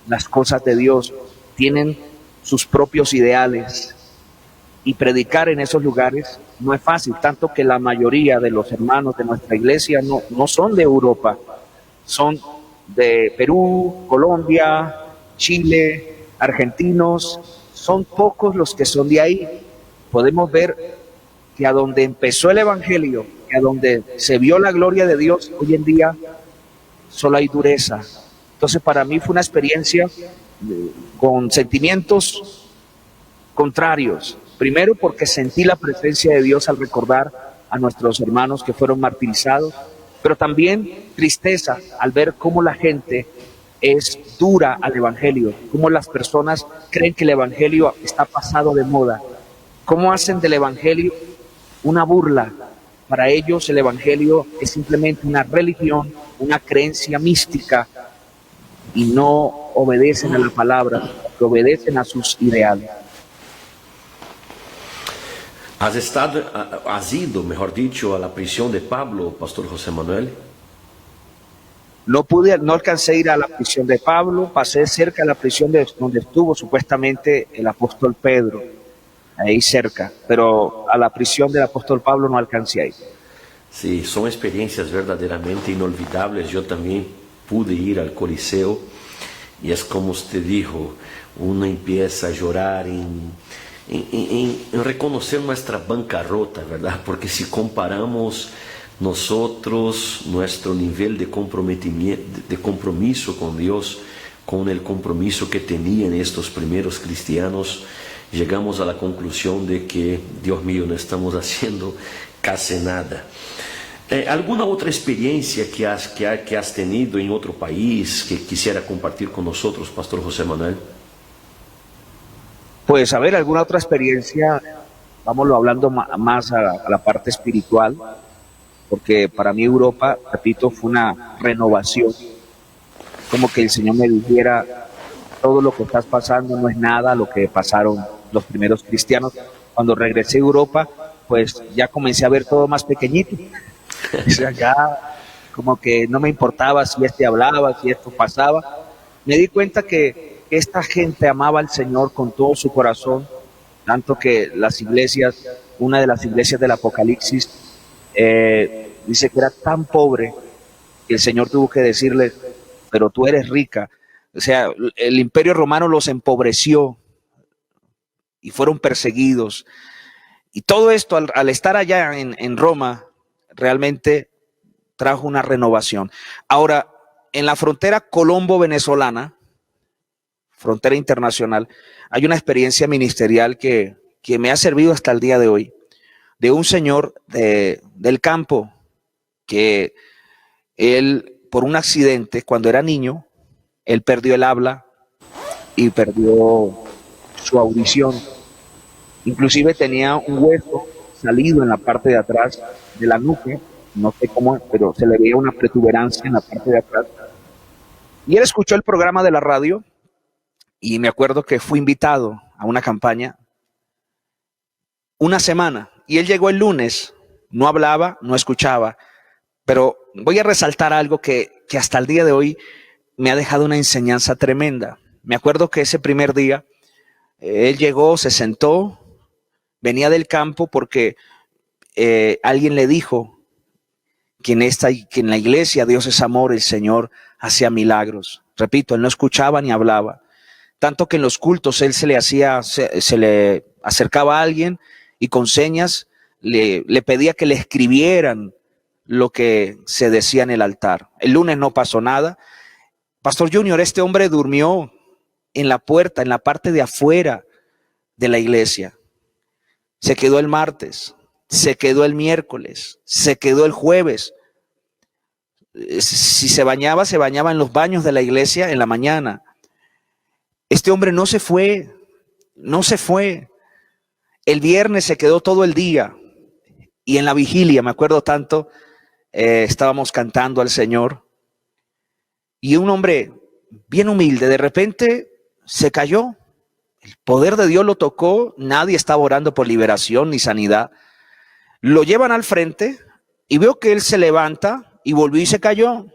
las cosas de Dios. Tienen sus propios ideales, y predicar en esos lugares no es fácil, tanto que la mayoría de los hermanos de nuestra iglesia no son de Europa, son de Perú, Colombia, Chile, argentinos. Son pocos los que son de ahí. Podemos ver que a donde empezó el evangelio, que a donde se vio la gloria de Dios, hoy en día solo hay dureza. Entonces, para mí fue una experiencia con sentimientos contrarios. Primero, porque sentí la presencia de Dios al recordar a nuestros hermanos que fueron martirizados, pero también tristeza al ver cómo la gente es dura al evangelio, cómo las personas creen que el evangelio está pasado de moda, cómo hacen del evangelio una burla. Para ellos el evangelio es simplemente una religión, una creencia mística, y no obedecen a la palabra, que obedecen a sus ideales. Has ido, mejor dicho, a la prisión de Pablo, Pastor José Manuel? No alcancé a ir a la prisión de Pablo, pasé cerca de la prisión donde estuvo supuestamente el apóstol Pedro, ahí cerca, pero a la prisión del apóstol Pablo no alcancé a ir. Sí, son experiencias verdaderamente inolvidables. Yo también pude ir al Coliseo y es como usted dijo, uno empieza a llorar en reconocer nuestra bancarrota, ¿verdad? Porque si comparamos nosotros, nuestro nivel de compromiso con Dios, con el compromiso que tenían estos primeros cristianos, llegamos a la conclusión de que, Dios mío, no estamos haciendo casi nada. ¿Alguna otra experiencia que has tenido en otro país que quisiera compartir con nosotros, Pastor José Manuel? Pues a ver, alguna otra experiencia, vámonos hablando más a la parte espiritual, porque para mí Europa, repito, fue una renovación, como que el Señor me dijera: todo lo que estás pasando no es nada lo que pasaron los primeros cristianos. Cuando regresé a Europa, pues ya comencé a ver todo más pequeñito. O sea, ya como que no me importaba si hablaba, si esto pasaba. Me di cuenta que esta gente amaba al Señor con todo su corazón, tanto que las iglesias, una de las iglesias del Apocalipsis, dice que era tan pobre que el Señor tuvo que decirle: pero tú eres rica. O sea, el Imperio Romano los empobreció y fueron perseguidos. Y todo esto, al estar allá en Roma, realmente trajo una renovación. Ahora, en la frontera colombo-venezolana, frontera internacional, hay una experiencia ministerial que me ha servido hasta el día de hoy, de un señor del campo, que él, por un accidente, cuando era niño, él perdió el habla y perdió su audición. Inclusive tenía un hueso salido en la parte de atrás de la nuca, no sé cómo, pero se le veía una protuberancia en la parte de atrás. Y él escuchó el programa de la radio, y me acuerdo que fue invitado a una campaña una semana, y él llegó el lunes, no hablaba, no escuchaba, pero voy a resaltar algo que hasta el día de hoy me ha dejado una enseñanza tremenda. Me acuerdo que ese primer día, él llegó, se sentó, venía del campo porque alguien le dijo que en la iglesia Dios es amor, el Señor hacía milagros. Repito, él no escuchaba ni hablaba. Tanto que en los cultos él se le acercaba a alguien y con señas le pedía que le escribieran lo que se decía en el altar. El lunes no pasó nada. Pastor Junior, este hombre durmió en la puerta, en la parte de afuera de la iglesia. Se quedó el martes, se quedó el miércoles, se quedó el jueves. Si se bañaba en los baños de la iglesia en la mañana. Este hombre no se fue. El viernes se quedó todo el día. Y en la vigilia, me acuerdo tanto, estábamos cantando al Señor. Y un hombre bien humilde, de repente se cayó. El poder de Dios lo tocó. Nadie estaba orando por liberación ni sanidad. Lo llevan al frente y veo que él se levanta y volvió y se cayó.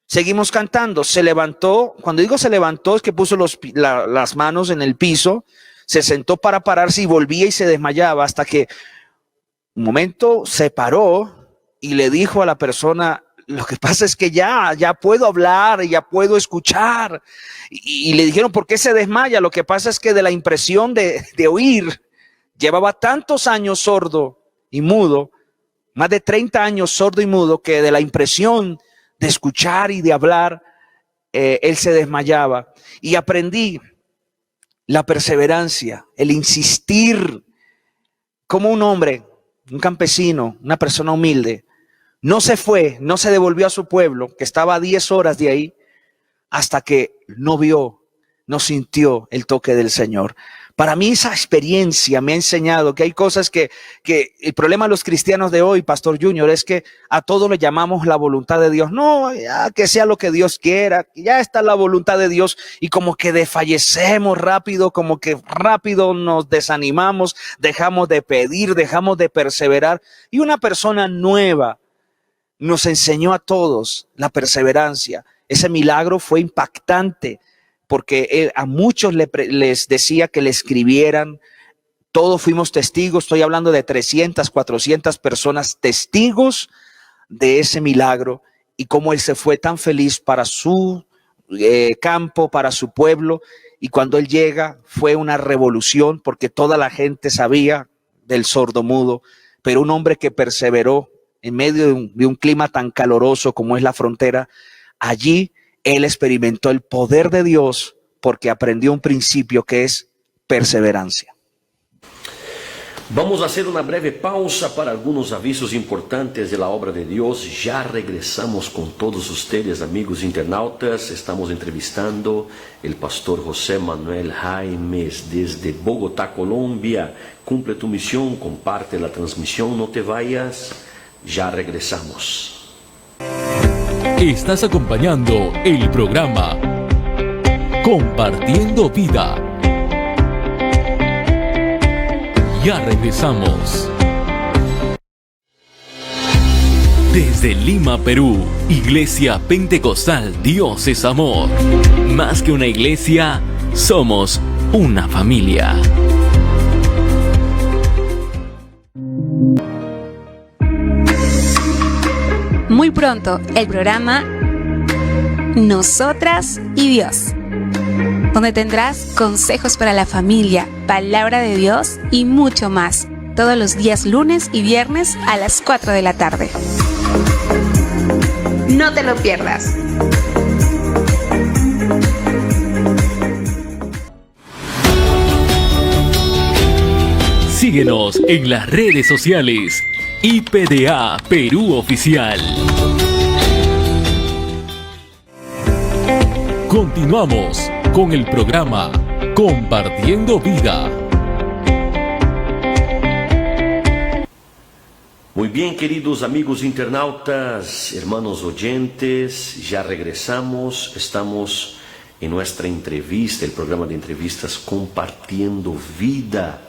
Seguimos cantando. Se levantó. Cuando digo se levantó, es que puso las manos en el piso. Se sentó para pararse y volvía y se desmayaba hasta que un momento se paró y le dijo a la persona: lo que pasa es que ya puedo hablar, ya puedo escuchar. Y le dijeron: ¿por qué se desmaya? Lo que pasa es que de la impresión de oír, llevaba tantos años sordo y mudo, más de 30 años sordo y mudo, que de la impresión de escuchar y de hablar, él se desmayaba. Y aprendí la perseverancia, el insistir, como un hombre, un campesino, una persona humilde, no se fue, no se devolvió a su pueblo, que estaba a 10 horas de ahí, hasta que no vio, no sintió el toque del Señor. Para mí esa experiencia me ha enseñado que hay cosas que el problema de los cristianos de hoy, Pastor Junior, es que a todo le llamamos la voluntad de Dios. No, ya que sea lo que Dios quiera, ya está la voluntad de Dios, y como que desfallecemos rápido, como que rápido nos desanimamos, dejamos de pedir, dejamos de perseverar. Y una persona nueva nos enseñó a todos la perseverancia. Ese milagro fue impactante, porque él a muchos les decía que le escribieran. Todos fuimos testigos. Estoy hablando de 300, 400 personas testigos de ese milagro, y cómo él se fue tan feliz para su campo, para su pueblo. Y cuando él llega, fue una revolución, porque toda la gente sabía del sordomudo, pero un hombre que perseveró en medio de un clima tan caluroso como es la frontera. Allí él experimentó el poder de Dios, porque aprendió un principio que es perseverancia. Vamos a hacer una breve pausa para algunos avisos importantes de la obra de Dios. Ya regresamos con todos ustedes, amigos internautas. Estamos entrevistando el pastor José Manuel Jaimes desde Bogotá, Colombia. Cumple tu misión, comparte la transmisión, no te vayas. Ya regresamos. Estás acompañando el programa Compartiendo Vida. Ya regresamos. Desde Lima, Perú, Iglesia Pentecostal Dios es Amor. Más que una iglesia, somos una familia. Muy pronto, el programa Nosotras y Dios, donde tendrás consejos para la familia, palabra de Dios y mucho más, todos los días lunes y viernes a las 4 de la tarde. No te lo pierdas. Síguenos en las redes sociales. IPDA Perú Oficial. Continuamos con el programa Compartiendo Vida. Muy bien, queridos amigos internautas, hermanos oyentes, ya regresamos. Estamos en nuestra entrevista, el programa de entrevistas Compartiendo Vida.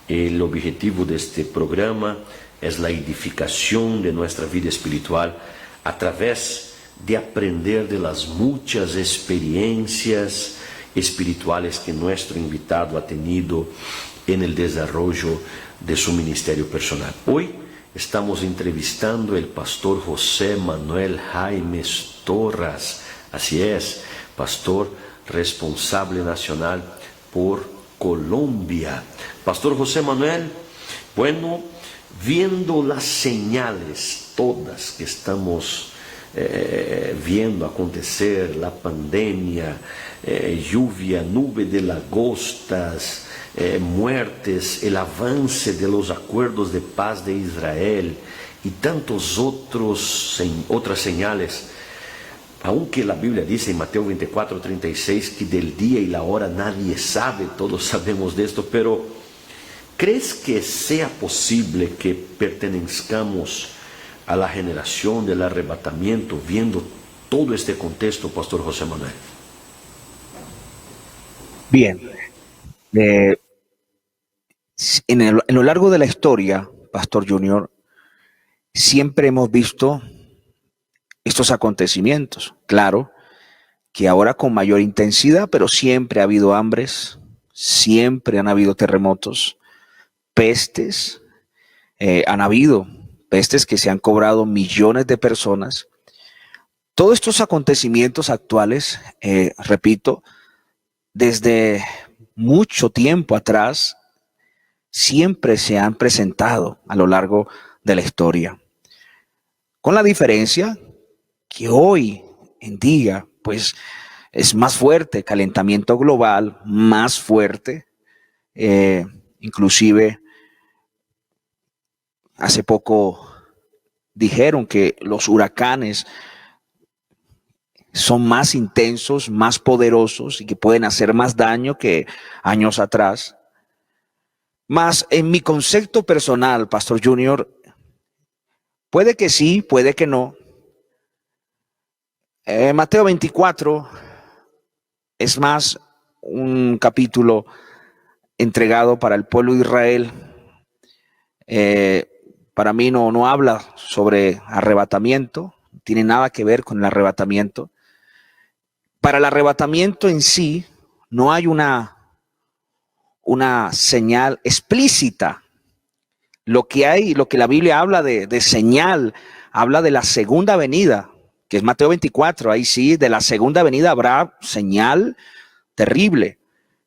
El objetivo de este programa es la edificación de nuestra vida espiritual a través de aprender de las muchas experiencias espirituales que nuestro invitado ha tenido en el desarrollo de su ministerio personal. Hoy estamos entrevistando al pastor José Manuel Jaimes Torras, así es, pastor responsable nacional por Colombia. Pastor José Manuel, bueno, viendo las señales todas que estamos viendo acontecer, la pandemia, lluvia, nube de lagostas, muertes, el avance de los acuerdos de paz de Israel y tantos otras señales, aunque la Biblia dice en Mateo 24:36 que del día y la hora nadie sabe, todos sabemos de esto, pero ¿crees que sea posible que pertenezcamos a la generación del arrebatamiento viendo todo este contexto, Pastor José Manuel? Bien, en lo largo de la historia, Pastor Junior, siempre hemos visto estos acontecimientos. Claro que ahora con mayor intensidad, pero siempre ha habido hambres, siempre han habido terremotos, pestes, han habido pestes que se han cobrado millones de personas. Todos estos acontecimientos actuales, repito, desde mucho tiempo atrás, siempre se han presentado a lo largo de la historia. Con la diferencia que hoy en día, pues, es más fuerte, calentamiento global, más fuerte. Inclusive, hace poco dijeron que los huracanes son más intensos, más poderosos y que pueden hacer más daño que años atrás. Mas en mi concepto personal, Pastor Junior, puede que sí, puede que no. Mateo 24 es más un capítulo entregado para el pueblo de Israel. Para mí no habla sobre arrebatamiento, no tiene nada que ver con el arrebatamiento. Para el arrebatamiento en sí no hay una señal explícita. Lo que hay, lo que la Biblia habla de señal, habla de la segunda venida, que es Mateo 24. Ahí sí, de la segunda venida habrá señal terrible.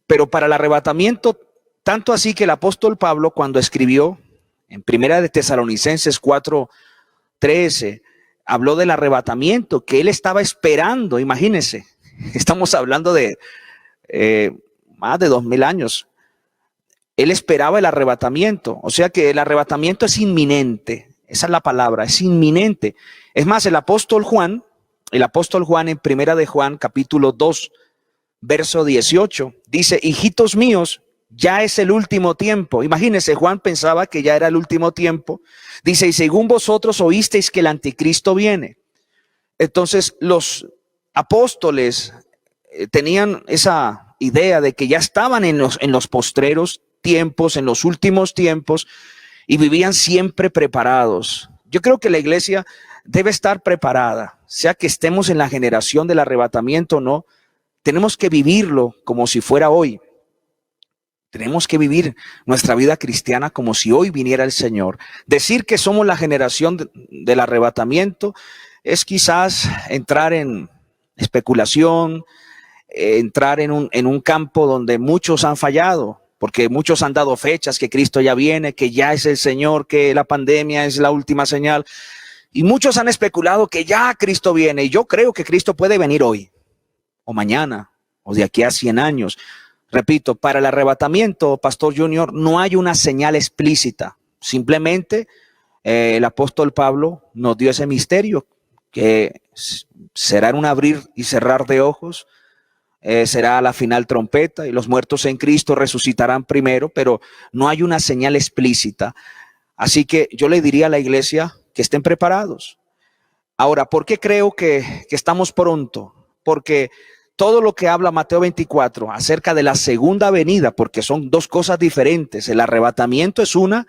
Pero para el arrebatamiento, tanto así que el apóstol Pablo, cuando escribió en Primera de Tesalonicenses 4:13, habló del arrebatamiento que él estaba esperando. Imagínense, estamos hablando de más de 2000 años. Él esperaba el arrebatamiento, o sea que el arrebatamiento es inminente. Esa es la palabra, es inminente. Es más, el apóstol Juan en Primera de Juan, capítulo 2, verso 18, dice: hijitos míos, ya es el último tiempo. Imagínense, Juan pensaba que ya era el último tiempo. Dice: y según vosotros oísteis que el anticristo viene. Entonces los apóstoles tenían esa idea de que ya estaban en los postreros tiempos, en los últimos tiempos, y vivían siempre preparados. Yo creo que la iglesia debe estar preparada, sea que estemos en la generación del arrebatamiento o no. Tenemos que vivirlo como si fuera hoy. Tenemos que vivir nuestra vida cristiana como si hoy viniera el Señor. Decir que somos la generación del arrebatamiento es quizás entrar en especulación, entrar en un campo donde muchos han fallado, porque muchos han dado fechas que Cristo ya viene, que ya es el Señor, que la pandemia es la última señal. Y muchos han especulado que ya Cristo viene. Y yo creo que Cristo puede venir hoy, o mañana, o de aquí a 100 años. Repito, para el arrebatamiento, Pastor Junior, no hay una señal explícita. Simplemente el apóstol Pablo nos dio ese misterio, que será en un abrir y cerrar de ojos. Será la final trompeta y los muertos en Cristo resucitarán primero, pero no hay una señal explícita. Así que yo le diría a la iglesia que estén preparados. Ahora, ¿por qué creo que estamos pronto? Porque todo lo que habla Mateo 24 acerca de la segunda venida, porque son dos cosas diferentes. El arrebatamiento es una,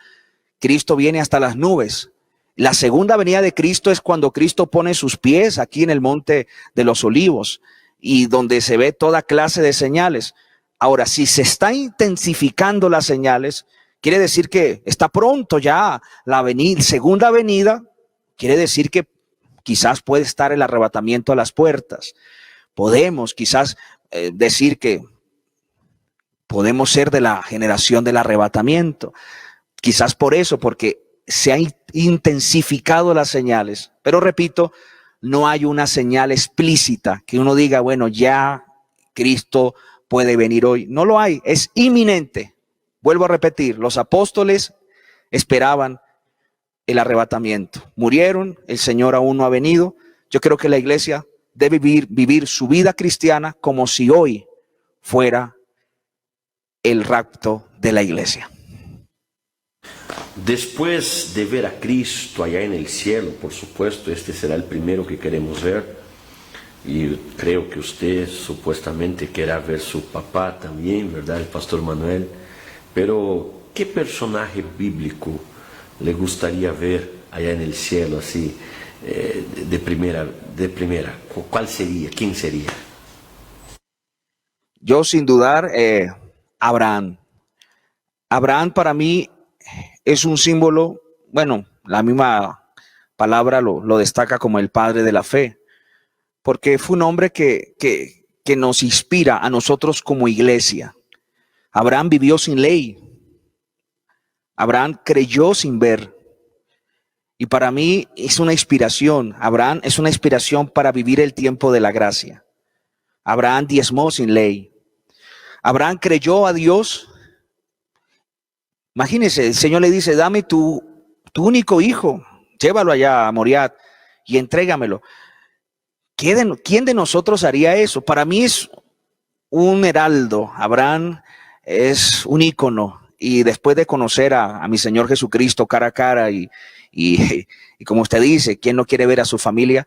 Cristo viene hasta las nubes. La segunda venida de Cristo es cuando Cristo pone sus pies aquí en el monte de los Olivos, y donde se ve toda clase de señales. Ahora, si se está intensificando las señales, quiere decir que está pronto ya la segunda venida. Quiere decir que quizás puede estar el arrebatamiento a las puertas. Podemos quizás decir que podemos ser de la generación del arrebatamiento. Quizás por eso, porque se han intensificado las señales, pero repito, no hay una señal explícita que uno diga, bueno, ya Cristo puede venir hoy. No lo hay, es inminente. Vuelvo a repetir, los apóstoles esperaban el arrebatamiento. Murieron, el Señor aún no ha venido. Yo creo que la iglesia debe vivir su vida cristiana como si hoy fuera el rapto de la iglesia. Después de ver a Cristo allá en el cielo, por supuesto, este será el primero que queremos ver. Y creo que usted supuestamente querrá ver su papá también, ¿verdad? El pastor Manuel. Pero, ¿qué personaje bíblico le gustaría ver allá en el cielo, así, de primera? ¿Cuál sería? ¿Quién sería? Yo, sin dudar, Abraham. Abraham para mí es un símbolo, bueno, la misma palabra lo destaca como el padre de la fe, porque fue un hombre que nos inspira a nosotros como iglesia. Abraham vivió sin ley. Abraham creyó sin ver. Y para mí es una inspiración. Abraham es una inspiración para vivir el tiempo de la gracia. Abraham diezmó sin ley. Abraham creyó a Dios. Imagínense, el Señor le dice, dame tu único hijo, llévalo allá a Moriah y entrégamelo. ¿Quién de nosotros haría eso? Para mí es un heraldo. Abraham es un ícono. Y después de conocer a mi Señor Jesucristo cara a cara y como usted dice, ¿quién no quiere ver a su familia?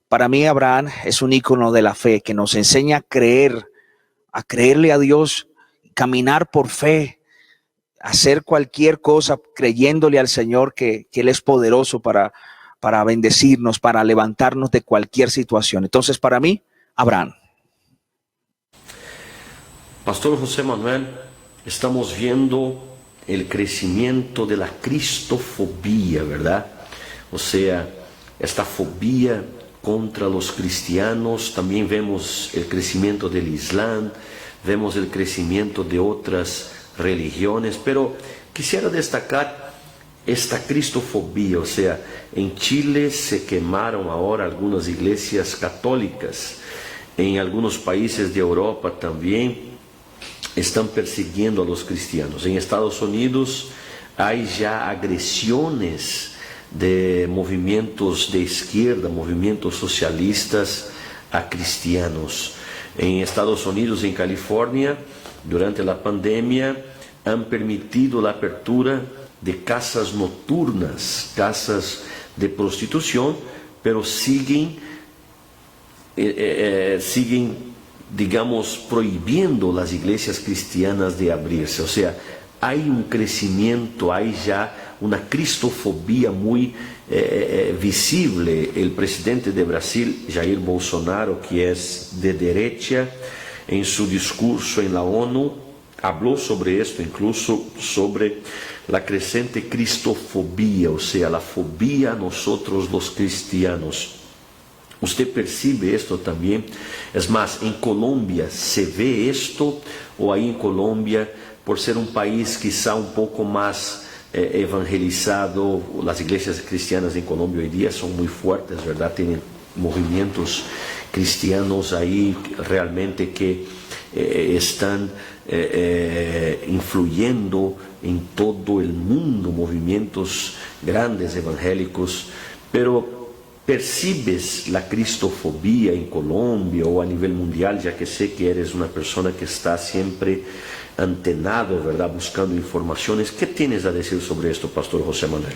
Para mí Abraham es un ícono de la fe que nos enseña a creerle a Dios, caminar por fe, hacer cualquier cosa creyéndole al Señor que Él es poderoso para bendecirnos, para levantarnos de cualquier situación. Entonces, para mí, Abraham. Pastor José Manuel, estamos viendo el crecimiento de la cristofobia, ¿verdad? O sea, esta fobia contra los cristianos. También vemos el crecimiento del Islam, vemos el crecimiento de otras religiones, pero quisiera destacar esta cristofobia. O sea, en Chile se quemaron ahora algunas iglesias católicas, en algunos países de Europa también están persiguiendo a los cristianos. En Estados Unidos hay ya agresiones de movimientos de izquierda, movimientos socialistas a cristianos. En Estados Unidos, en California, durante la pandemia, han permitido la apertura de casas nocturnas, casas de prostitución, pero siguen, digamos, prohibiendo las iglesias cristianas de abrirse. O sea, hay un crecimiento, hay ya una cristofobia muy visible. El presidente de Brasil, Jair Bolsonaro, que es de derecha, en su discurso en la ONU, habló sobre esto, incluso sobre la creciente cristofobia, o sea, la fobia a nosotros los cristianos. ¿Usted percibe esto también? Es más, en Colombia se ve esto, o ahí en Colombia, por ser un país quizá un poco más evangelizado, las iglesias cristianas en Colombia hoy día son muy fuertes, ¿verdad? Tienen movimientos cristianos ahí realmente que están influyendo en todo el mundo, movimientos grandes evangélicos. Pero ¿percibes la cristofobia en Colombia o a nivel mundial, ya que sé que eres una persona que está siempre antenado, ¿verdad?, buscando informaciones? ¿Qué tienes a decir sobre esto, Pastor José Manuel?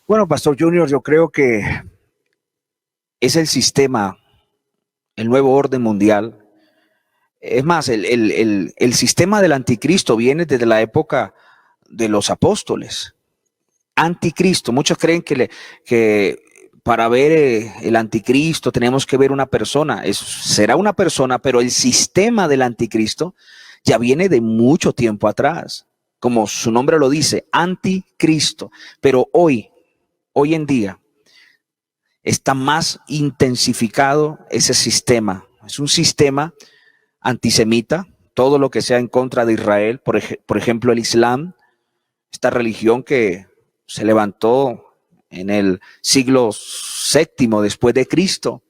Bueno, Pastor Junior, yo creo que es el sistema, el nuevo orden mundial. Es más, el sistema del anticristo viene desde la época de los apóstoles. Anticristo, muchos creen que para ver el anticristo tenemos que ver una persona. Será una persona, pero el sistema del anticristo ya viene de mucho tiempo atrás. Como su nombre lo dice, anticristo. Pero hoy en día, está más intensificado ese sistema. Es un sistema antisemita, todo lo que sea en contra de Israel, por ejemplo el Islam, esta religión que se levantó en el siglo VII después de Cristo,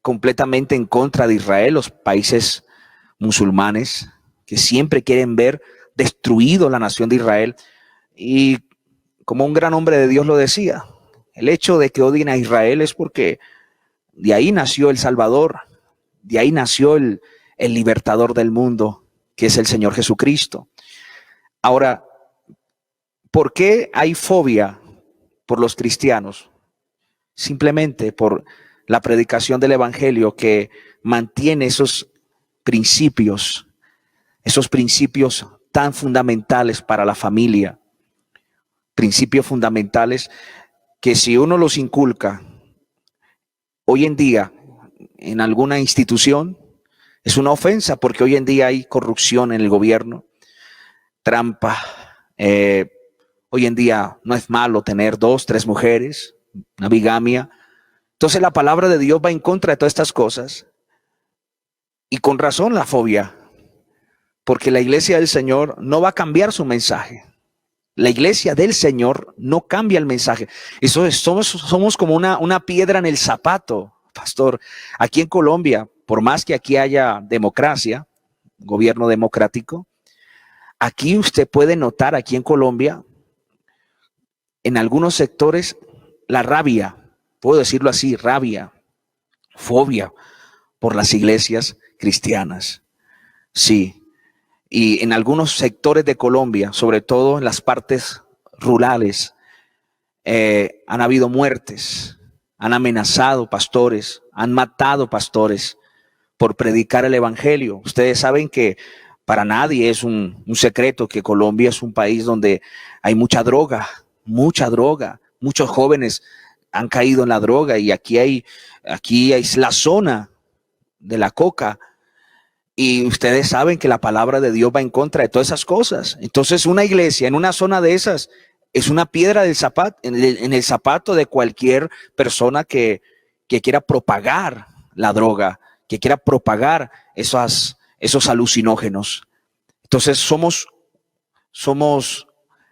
completamente en contra de Israel, los países musulmanes que siempre quieren ver destruido la nación de Israel. Y como un gran hombre de Dios lo decía, el hecho de que odien a Israel es porque de ahí nació el Salvador, de ahí nació el libertador del mundo, que es el Señor Jesucristo. Ahora, ¿por qué hay fobia por los cristianos? Simplemente por la predicación del Evangelio que mantiene esos principios tan fundamentales para la familia, principios fundamentales que si uno los inculca hoy en día en alguna institución, es una ofensa, porque hoy en día hay corrupción en el gobierno, trampa. Hoy en día no es malo tener 2, 3 mujeres, una bigamia. Entonces la palabra de Dios va en contra de todas estas cosas. Y con razón la fobia, porque la iglesia del Señor no va a cambiar su mensaje. La iglesia del Señor no cambia el mensaje. Eso es, somos como una piedra en el zapato, pastor. Aquí en Colombia, por más que aquí haya democracia, gobierno democrático, aquí usted puede notar, aquí en Colombia, en algunos sectores, la rabia, puedo decirlo así, rabia, fobia por las iglesias cristianas. Sí. Y en algunos sectores de Colombia, sobre todo en las partes rurales, han habido muertes, han amenazado pastores, han matado pastores por predicar el evangelio. Ustedes saben que para nadie es un secreto que Colombia es un país donde hay mucha droga, muchos jóvenes han caído en la droga, y aquí es la zona de la coca. Y ustedes saben que la palabra de Dios va en contra de todas esas cosas. Entonces una iglesia en una zona de esas es una piedra del zapato, en el zapato de cualquier persona que quiera propagar la droga, que quiera propagar esos alucinógenos. Entonces somos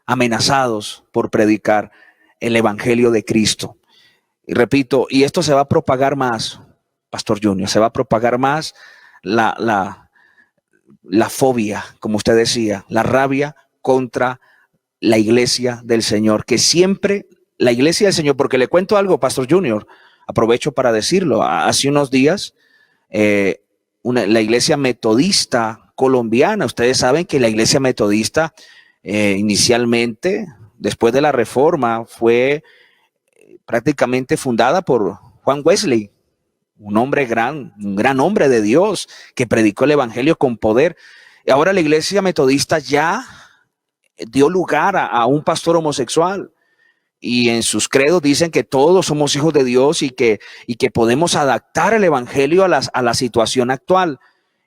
amenazados por predicar el evangelio de Cristo. Y repito, y esto se va a propagar más, Pastor Junior, se va a propagar más la fobia, como usted decía, la rabia contra la iglesia del Señor, que siempre la iglesia del Señor, porque le cuento algo, Pastor Junior, aprovecho para decirlo, hace unos días, la iglesia metodista colombiana, ustedes saben que la iglesia metodista inicialmente, después de la reforma, fue prácticamente fundada por Juan Wesley, un gran hombre de Dios que predicó el evangelio con poder. Y ahora la iglesia metodista ya dio lugar a un pastor homosexual, y en sus credos dicen que todos somos hijos de Dios y que podemos adaptar el evangelio a la situación actual.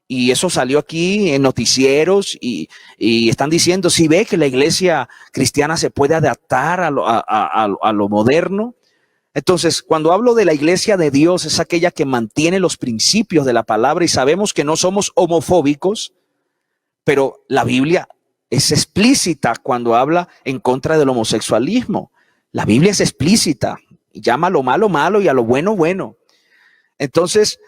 Y eso salió aquí en noticieros y están diciendo, si ve que la iglesia cristiana se puede adaptar a lo moderno. Entonces, cuando hablo de la iglesia de Dios, es aquella que mantiene los principios de la palabra, y sabemos que no somos homofóbicos, pero la Biblia es explícita cuando habla en contra del homosexualismo. La Biblia es explícita, llama a lo malo malo y a lo bueno bueno. Entonces,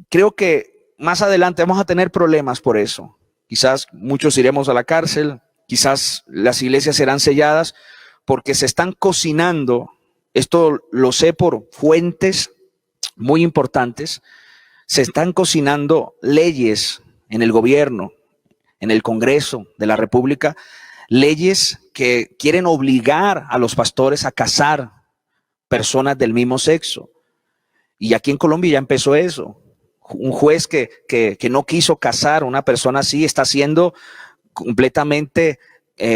creo que más adelante vamos a tener problemas por eso. Quizás muchos iremos a la cárcel, quizás las iglesias serán selladas, porque se están cocinando. Esto lo sé por fuentes muy importantes. Se están cocinando leyes en el gobierno, en el Congreso de la República, leyes que quieren obligar a los pastores a casar personas del mismo sexo. Y aquí en Colombia ya empezó eso. Un juez que no quiso casar a una persona así está siendo completamente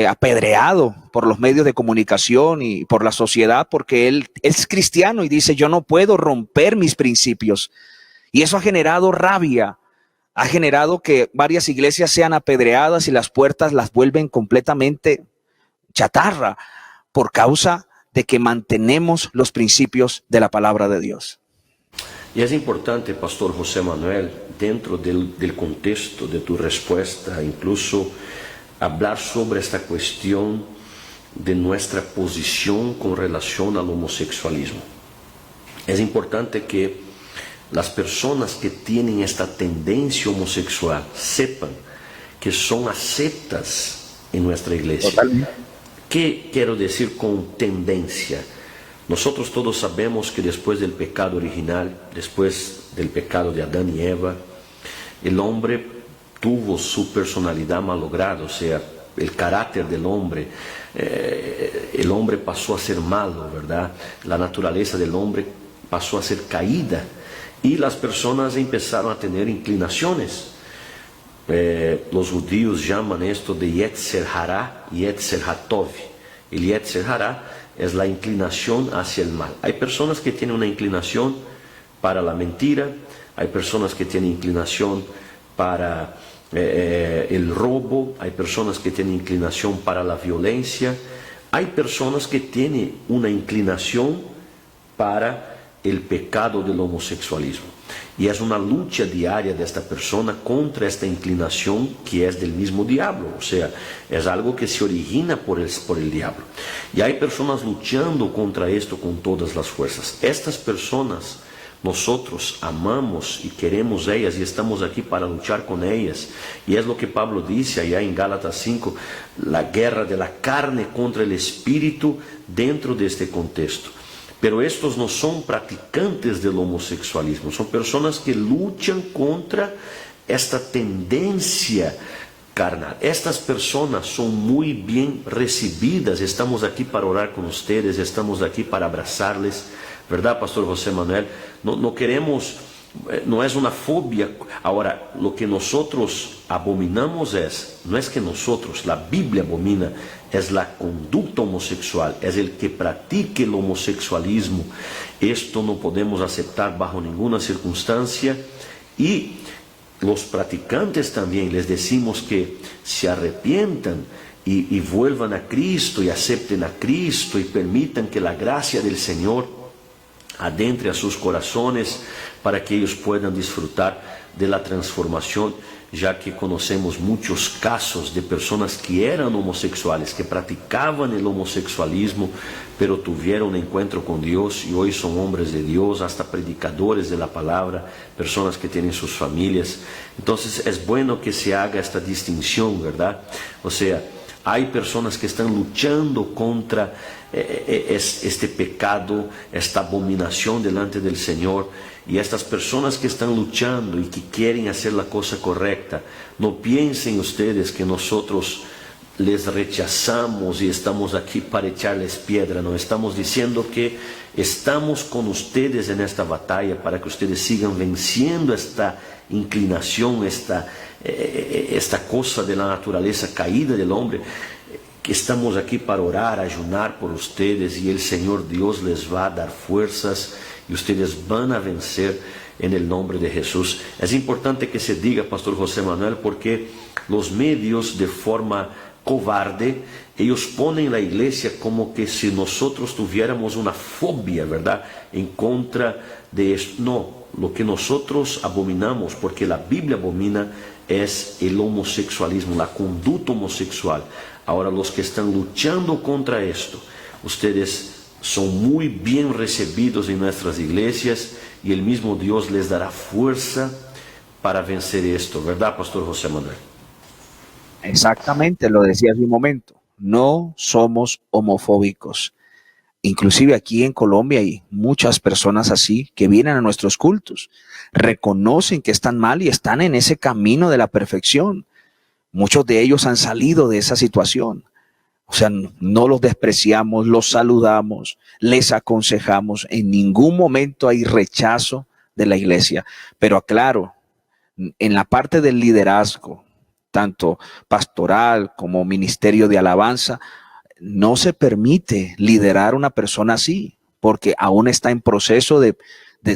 apedreado por los medios de comunicación y por la sociedad, porque él es cristiano y dice, yo no puedo romper mis principios. Y eso ha generado rabia, ha generado que varias iglesias sean apedreadas y las puertas las vuelven completamente chatarra por causa de que mantenemos los principios de la palabra de Dios. Y es importante, Pastor José Manuel, dentro del contexto de tu respuesta, incluso hablar sobre esta cuestión de nuestra posición con relación al homosexualismo. Es importante que las personas que tienen esta tendencia homosexual sepan que son aceptas en nuestra iglesia. Totalmente. ¿Qué quiero decir con tendencia? Nosotros todos sabemos que después del pecado original, después del pecado de Adán y Eva, el hombre tuvo su personalidad malograda, o sea, el carácter del hombre, el hombre pasó a ser malo, ¿verdad? La naturaleza del hombre pasó a ser caída y las personas empezaron a tener inclinaciones. Los judíos llaman esto de Yetzer Hará, Yetzer Hatov. El Yetzer Hará es la inclinación hacia el mal. Hay personas que tienen una inclinación para la mentira, hay personas que tienen inclinación para el robo, hay personas que tienen inclinación para la violencia, hay personas que tienen una inclinación para el pecado del homosexualismo. Y es una lucha diaria de esta persona contra esta inclinación que es del mismo diablo, o sea, es algo que se origina por el diablo. Y hay personas luchando contra esto con todas las fuerzas. Estas personas nosotros amamos y queremos ellas y estamos aquí para luchar con ellas. Y es lo que Pablo dice allá en Gálatas 5, la guerra de la carne contra el espíritu dentro de este contexto. Pero estos no son practicantes del homosexualismo, son personas que luchan contra esta tendencia carnal. Estas personas son muy bien recibidas, estamos aquí para orar con ustedes, estamos aquí para abrazarles, ¿verdad, Pastor José Manuel? No queremos, no es una fobia. Ahora, lo que nosotros abominamos no es que nosotros, la Biblia abomina, es la conducta homosexual, es el que practique el homosexualismo. Esto no podemos aceptar bajo ninguna circunstancia. Y los practicantes también les decimos que se arrepientan y vuelvan a Cristo y acepten a Cristo y permitan que la gracia del Señor adentre a sus corazones para que ellos puedan disfrutar de la transformación, ya que conocemos muchos casos de personas que eran homosexuales, que practicaban el homosexualismo, pero tuvieron un encuentro con Dios y hoy son hombres de Dios, hasta predicadores de la palabra, personas que tienen sus familias. Entonces es bueno que se haga esta distinción, ¿verdad? O sea, hay personas que están luchando contra este pecado, esta abominación delante del Señor. Y estas personas que están luchando y que quieren hacer la cosa correcta, no piensen ustedes que nosotros les rechazamos y estamos aquí para echarles piedra. No, estamos diciendo que estamos con ustedes en esta batalla para que ustedes sigan venciendo esta inclinación, esta cosa de la naturaleza caída del hombre. Que estamos aquí para orar, ayunar por ustedes y el Señor Dios les va a dar fuerzas y ustedes van a vencer en el nombre de Jesús. Es importante que se diga, Pastor José Manuel, porque los medios de forma cobarde, ellos ponen la iglesia como que si nosotros tuviéramos una fobia, ¿verdad?, en contra de esto. No, lo que nosotros abominamos, porque la Biblia abomina, es el homosexualismo, la conducta homosexual. Ahora, los que están luchando contra esto, ustedes son muy bien recibidos en nuestras iglesias y el mismo Dios les dará fuerza para vencer esto, ¿verdad, Pastor José Manuel? Exactamente, lo decía hace un momento. No somos homofóbicos. Inclusive aquí en Colombia hay muchas personas así que vienen a nuestros cultos, reconocen que están mal y están en ese camino de la perfección. Muchos de ellos han salido de esa situación. O sea, no los despreciamos, los saludamos, les aconsejamos. En ningún momento hay rechazo de la iglesia. Pero aclaro, en la parte del liderazgo, tanto pastoral como ministerio de alabanza, no se permite liderar a una persona así, porque aún está en proceso de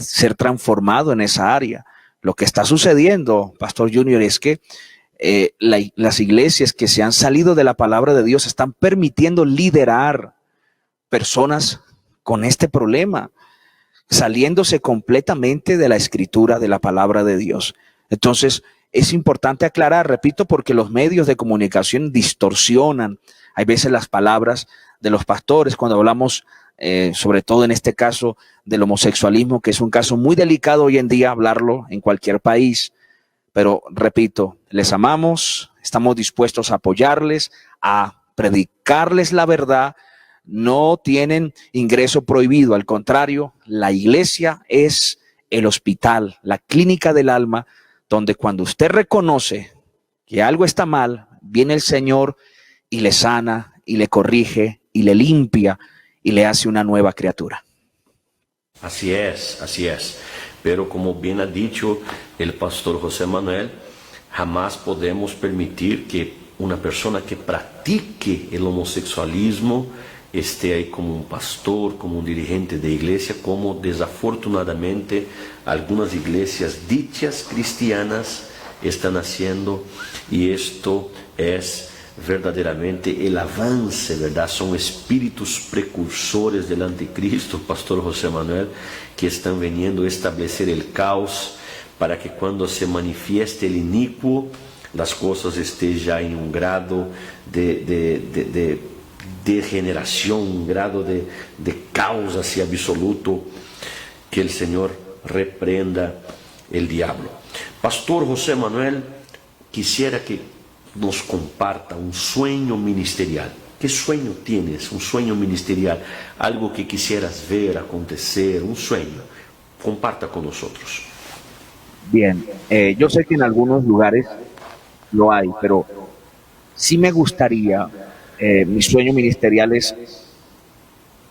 ser transformado en esa área. Lo que está sucediendo, Pastor Junior, es que las iglesias que se han salido de la palabra de Dios están permitiendo liderar personas con este problema, saliéndose completamente de la escritura de la palabra de Dios. Entonces, es importante aclarar, repito, porque los medios de comunicación distorsionan, hay veces las palabras de los pastores cuando hablamos, sobre todo en este caso, del homosexualismo, que es un caso muy delicado hoy en día hablarlo en cualquier país. Pero repito, les amamos, estamos dispuestos a apoyarles, a predicarles la verdad. No tienen ingreso prohibido, al contrario, la iglesia es el hospital, la clínica del alma, donde cuando usted reconoce que algo está mal, viene el Señor y le sana, y le corrige, y le limpia, y le hace una nueva criatura. Así es, así es. Pero como bien ha dicho el pastor José Manuel, jamás podemos permitir que una persona que practique el homosexualismo esté ahí como un pastor, como un dirigente de iglesia, como desafortunadamente algunas iglesias dichas cristianas están haciendo, y esto es verdaderamente el avance, ¿verdad? Son espíritus precursores del anticristo, pastor José Manuel, que están viniendo a establecer el caos para que cuando se manifieste el inicuo, las cosas estén ya en un grado de degeneración, un grado de caos así absoluto, que el Señor reprenda el diablo. Pastor José Manuel, quisiera que nos comparta un sueño ministerial. ¿Qué sueño tienes? Un sueño ministerial, algo que quisieras ver acontecer, un sueño. Comparta con nosotros. Bien, yo sé que en algunos lugares lo hay, pero sí me gustaría, mi sueño ministerial es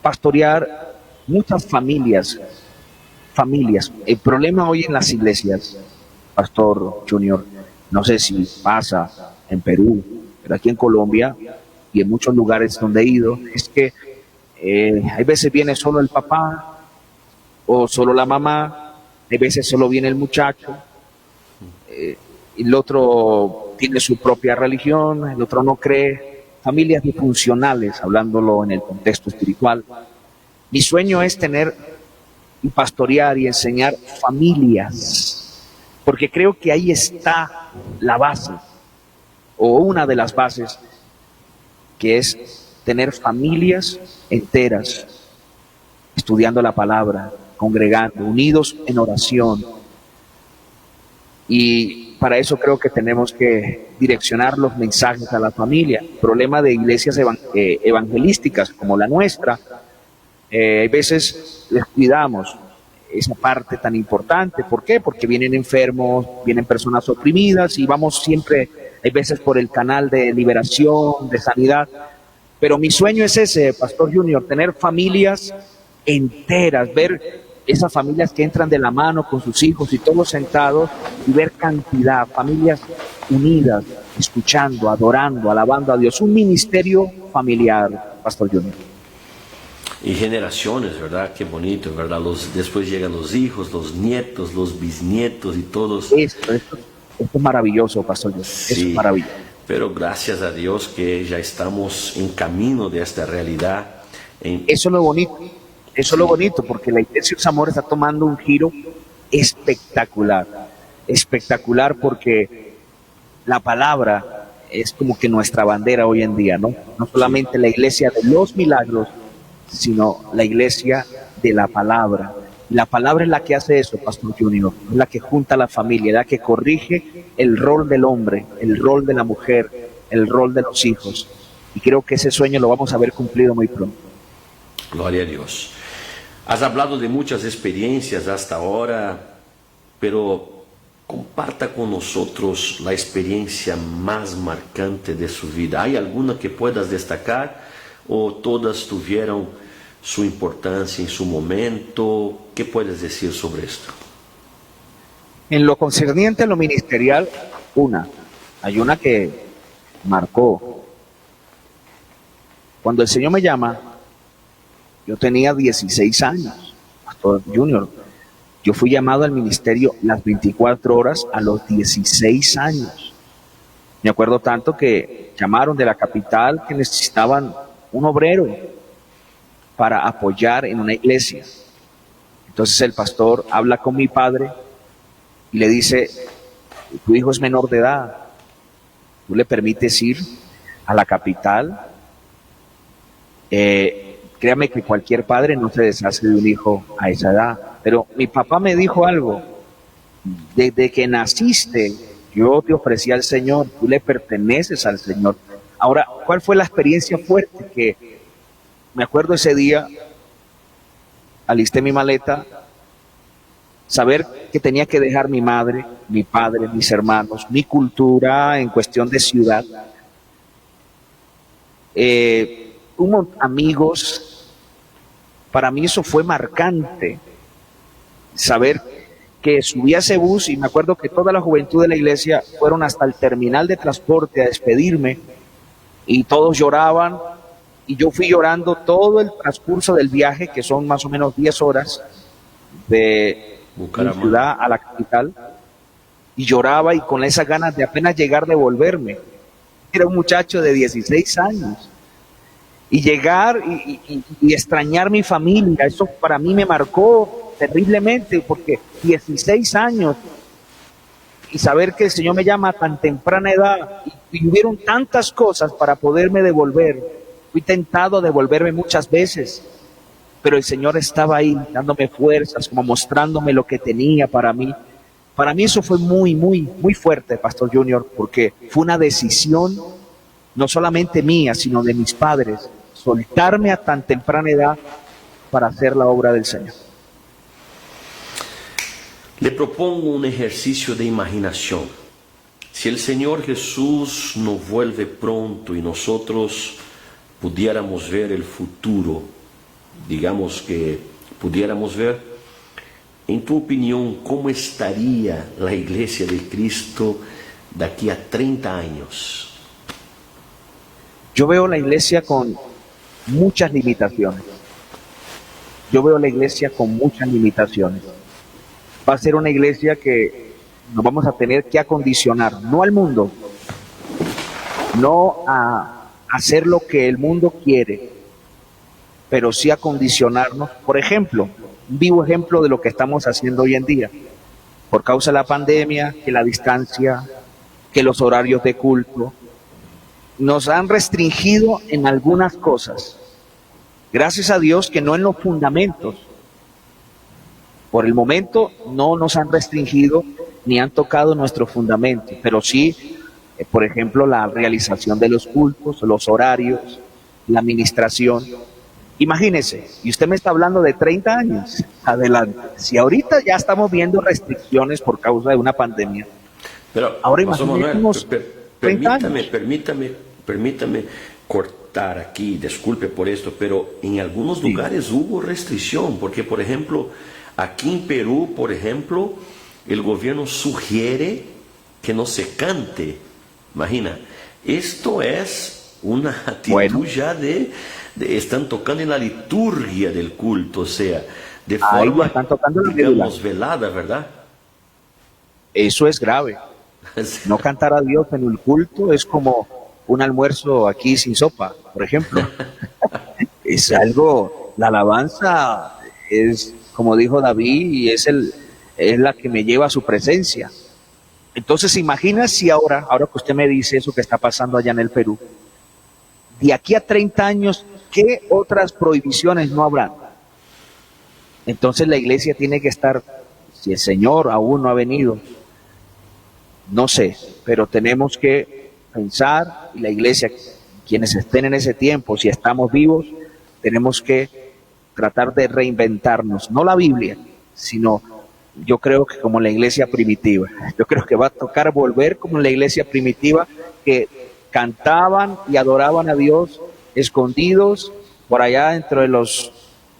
pastorear muchas familias. El problema hoy en las iglesias, Pastor Junior, no sé si pasa en Perú, pero aquí en Colombia y en muchos lugares donde he ido, es que hay veces viene solo el papá o solo la mamá, hay veces solo viene el muchacho, y el otro tiene su propia religión, el otro no cree, familias disfuncionales, hablándolo en el contexto espiritual. Mi sueño es tener y pastorear y enseñar familias, porque creo que ahí está la base, o una de las bases, que es tener familias enteras, estudiando la palabra, congregando, unidos en oración. Y para eso creo que tenemos que direccionar los mensajes a la familia. El problema de iglesias evangelísticas como la nuestra, a veces descuidamos esa parte tan importante. ¿Por qué? Porque vienen enfermos, vienen personas oprimidas y vamos siempre, hay veces por el canal de liberación, de sanidad. Pero mi sueño es ese, Pastor Junior, tener familias enteras, ver esas familias que entran de la mano con sus hijos y todos sentados, y ver cantidad, familias unidas, escuchando, adorando, alabando a Dios. Un ministerio familiar, Pastor Junior. Y generaciones, ¿verdad? Qué bonito, ¿verdad? Después llegan los hijos, los nietos, los bisnietos y todos. Esto es maravilloso, Pastor Junior. Sí, es maravilloso. Pero gracias a Dios que ya estamos en camino de esta realidad. Eso es lo bonito. Eso es lo bonito, porque la Iglesia de Zamora está tomando un giro espectacular. Espectacular, porque la palabra es como que nuestra bandera hoy en día, ¿no? No solamente la iglesia de los milagros, sino la iglesia de la palabra. Y la palabra es la que hace eso, Pastor Junior, es la que junta a la familia, es la que corrige el rol del hombre, el rol de la mujer, el rol de los hijos. Y creo que ese sueño lo vamos a ver cumplido muy pronto. Gloria a Dios. Has hablado de muchas experiencias hasta ahora, pero comparta con nosotros la experiencia más marcante de su vida. ¿Hay alguna que puedas destacar o todas tuvieron su importancia en su momento? ¿Qué puedes decir sobre esto? En lo concerniente a lo ministerial, hay una que marcó. Cuando el Señor me llama, yo tenía 16 años, Pastor Junior. Yo fui llamado al ministerio las 24 horas a los 16 años. Me acuerdo tanto que llamaron de la capital que necesitaban un obrero para apoyar en una iglesia. Entonces el pastor habla con mi padre y le dice: tu hijo es menor de edad, ¿tú le permites ir a la capital Créame que cualquier padre no se deshace de un hijo a esa edad, pero mi papá me dijo algo: desde que naciste, yo te ofrecí al Señor, tú le perteneces al Señor. Ahora, ¿cuál fue la experiencia fuerte? Que me acuerdo ese día, alisté mi maleta, saber que tenía que dejar mi madre, mi padre, mis hermanos, mi cultura en cuestión de ciudad, amigos. Para mí eso fue marcante, saber que subí a ese bus y me acuerdo que toda la juventud de la iglesia fueron hasta el terminal de transporte a despedirme y todos lloraban y yo fui llorando todo el transcurso del viaje, que son más o menos 10 horas de mi ciudad a la capital, y lloraba y con esas ganas de apenas llegar de volverme. Era un muchacho de 16 años. Y llegar y extrañar mi familia, eso para mí me marcó terriblemente, porque 16 años y saber que el Señor me llama a tan temprana edad y hubieron tantas cosas para poderme devolver. Fui tentado a devolverme muchas veces, pero el Señor estaba ahí dándome fuerzas, como mostrándome lo que tenía para mí. Para mí eso fue muy, muy, muy fuerte, Pastor Junior, porque fue una decisión no solamente mía, sino de mis padres, soltarme a tan temprana edad para hacer la obra del Señor. Le propongo un ejercicio de imaginación. Si el Señor Jesús no vuelve pronto y nosotros pudiéramos ver el futuro, digamos que pudiéramos ver, en tu opinión, ¿cómo estaría la Iglesia de Cristo de aquí a 30 años? Yo veo la iglesia con muchas limitaciones. Yo veo la iglesia con muchas limitaciones. Va a ser una iglesia que nos vamos a tener que acondicionar, no al mundo, no a hacer lo que el mundo quiere, pero sí acondicionarnos. Por ejemplo, un vivo ejemplo de lo que estamos haciendo hoy en día, por causa de la pandemia, que la distancia, que los horarios de culto, nos han restringido en algunas cosas. Gracias a Dios que no en los fundamentos. Por el momento no nos han restringido ni han tocado nuestros fundamentos, pero sí, por ejemplo, la realización de los cultos, los horarios, la administración. Imagínese, y usted me está hablando de 30 años adelante. Si ahorita ya estamos viendo restricciones por causa de una pandemia, pero ahora imaginemos 30 años. Permítame cortar aquí, disculpe por esto, pero en algunos lugares hubo restricción, porque por ejemplo, aquí en Perú, por ejemplo, el gobierno sugiere que no se cante. Imagina, esto es una actitud ya de están tocando en la liturgia del culto, o sea, de forma, están tocando la digamos, velada, ¿verdad? Eso es grave. No cantar a Dios en el culto es como un almuerzo aquí sin sopa, por ejemplo. Es algo, la alabanza es, como dijo David, y es la que me lleva a su presencia. Entonces, imagina si ahora que usted me dice eso que está pasando allá en el Perú, de aquí a 30 años, ¿qué otras prohibiciones no habrán? Entonces la iglesia tiene que estar, si el Señor aún no ha venido, no sé, pero tenemos que pensar, y la iglesia, quienes estén en ese tiempo, si estamos vivos, tenemos que tratar de reinventarnos, no la Biblia, sino yo creo que como la iglesia primitiva, yo creo que va a tocar volver como la iglesia primitiva, que cantaban y adoraban a Dios escondidos por allá dentro de las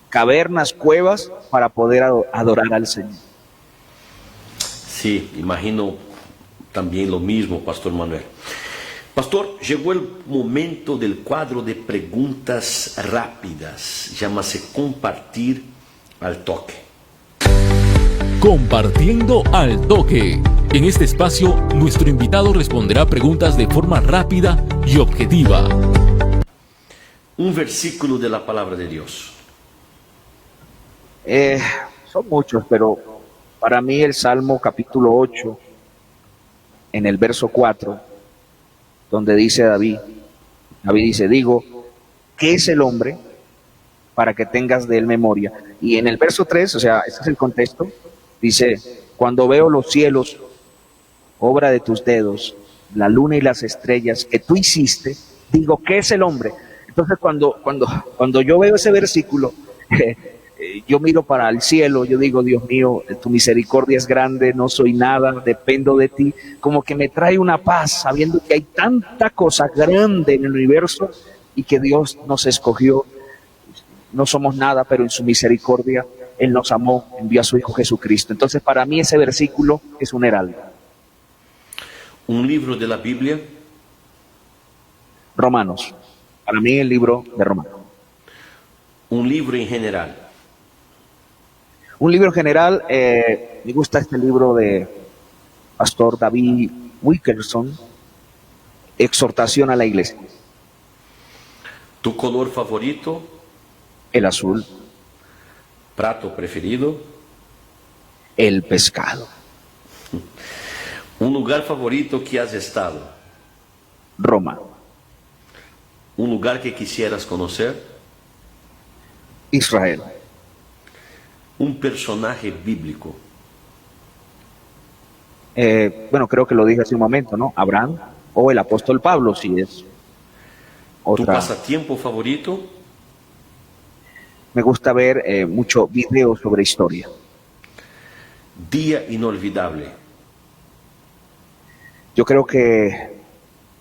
cavernas, cuevas, para poder adorar al Señor. Sí, imagino también lo mismo, Pastor Manuel. Pastor, llegó el momento del cuadro de preguntas rápidas. Llámase Compartir al Toque. Compartiendo al Toque. En este espacio, nuestro invitado responderá preguntas de forma rápida y objetiva. Un versículo de la palabra de Dios. Son muchos, pero para mí el Salmo capítulo 8, en el verso 4, donde dice David dice, digo, ¿qué es el hombre? Para que tengas de él memoria. Y en el verso 3, o sea, este es el contexto, dice, cuando veo los cielos, obra de tus dedos, la luna y las estrellas que tú hiciste, digo, ¿qué es el hombre? Entonces cuando yo veo ese versículo, yo miro para el cielo, yo digo, Dios mío, tu misericordia es grande, no soy nada, dependo de ti, como que me trae una paz, sabiendo que hay tanta cosa grande en el universo y que Dios nos escogió. No somos nada, pero en su misericordia Él nos amó, envió a su Hijo Jesucristo. Entonces para mí ese versículo es un heraldo. Un libro de la Biblia. Romanos, para mí el libro de Romanos. Un libro en general. Un libro en general, me gusta este libro de Pastor David Wilkerson, Exhortación a la Iglesia. ¿Tu color favorito? El azul. ¿Prato preferido? El pescado. ¿Un lugar favorito que has estado? Roma. ¿Un lugar que quisieras conocer? Israel. ¿Un personaje bíblico? Bueno, creo que lo dije hace un momento, ¿no? Abraham o el apóstol Pablo, si es otra. ¿Tu pasatiempo favorito? Me gusta ver mucho video sobre historia. Día inolvidable. Yo creo que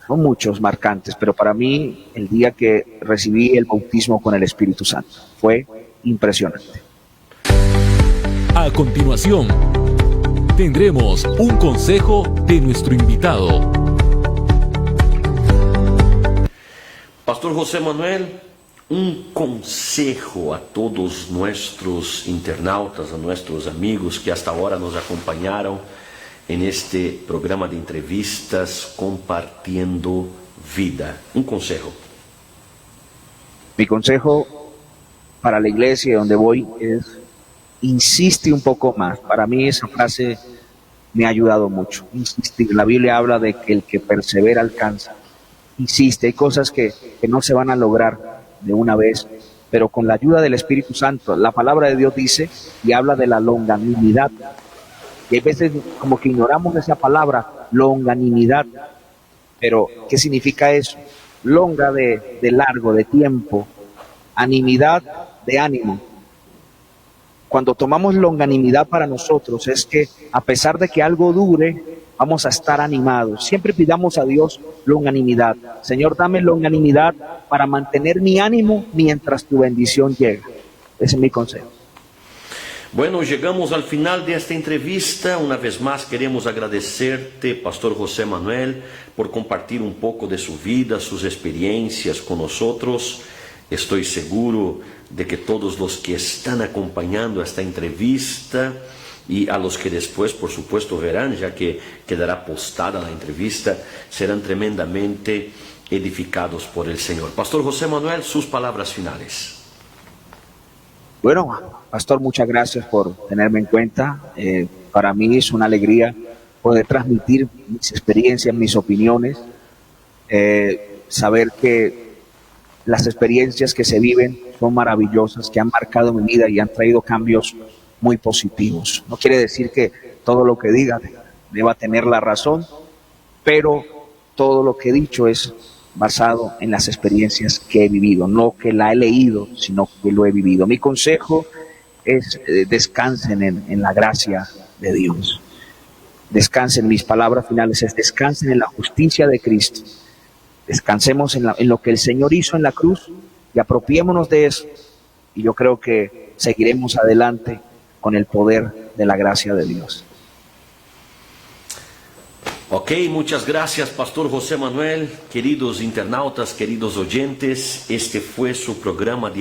son muchos marcantes, pero para mí el día que recibí el bautismo con el Espíritu Santo fue impresionante. A continuación, tendremos un consejo de nuestro invitado. Pastor José Manuel, un consejo a todos nuestros internautas, a nuestros amigos que hasta ahora nos acompañaron en este programa de entrevistas Compartiendo Vida. Un consejo. Mi consejo para la iglesia donde voy es: insiste un poco más. Para mí esa frase me ha ayudado mucho. Insistir. La Biblia habla de que el que persevera alcanza. Insiste. Hay cosas que no se van a lograr de una vez, pero con la ayuda del Espíritu Santo. La palabra de Dios dice y habla de la longanimidad. Y hay veces como que ignoramos esa palabra, longanimidad. Pero, ¿qué significa eso? Longa de largo, de tiempo. Animidad de ánimo. Cuando tomamos longanimidad para nosotros es que a pesar de que algo dure, vamos a estar animados. Siempre pidamos a Dios longanimidad. Señor, dame longanimidad para mantener mi ánimo mientras tu bendición llega. Ese es mi consejo. Bueno, llegamos al final de esta entrevista. Una vez más queremos agradecerte, Pastor José Manuel, por compartir un poco de su vida, sus experiencias con nosotros. Estoy seguro de que todos los que están acompañando esta entrevista y a los que después, por supuesto, verán, ya que quedará postada la entrevista, serán tremendamente edificados por el Señor. Pastor José Manuel, sus palabras finales. Bueno, Pastor, muchas gracias por tenerme en cuenta. Para mí es una alegría poder transmitir mis experiencias, mis opiniones, saber que las experiencias que se viven son maravillosas, que han marcado mi vida y han traído cambios muy positivos. No quiere decir que todo lo que diga deba tener la razón, pero todo lo que he dicho es basado en las experiencias que he vivido, no que la he leído, sino que lo he vivido. Mi consejo es descansen en la gracia de Dios. Descansen, mis palabras finales es descansen en la justicia de Cristo. Descansemos en lo que el Señor hizo en la cruz y apropiémonos de eso. Y yo creo que seguiremos adelante con el poder de la gracia de Dios. Ok, muchas gracias, Pastor José Manuel. Queridos internautas, queridos oyentes, este fue su programa de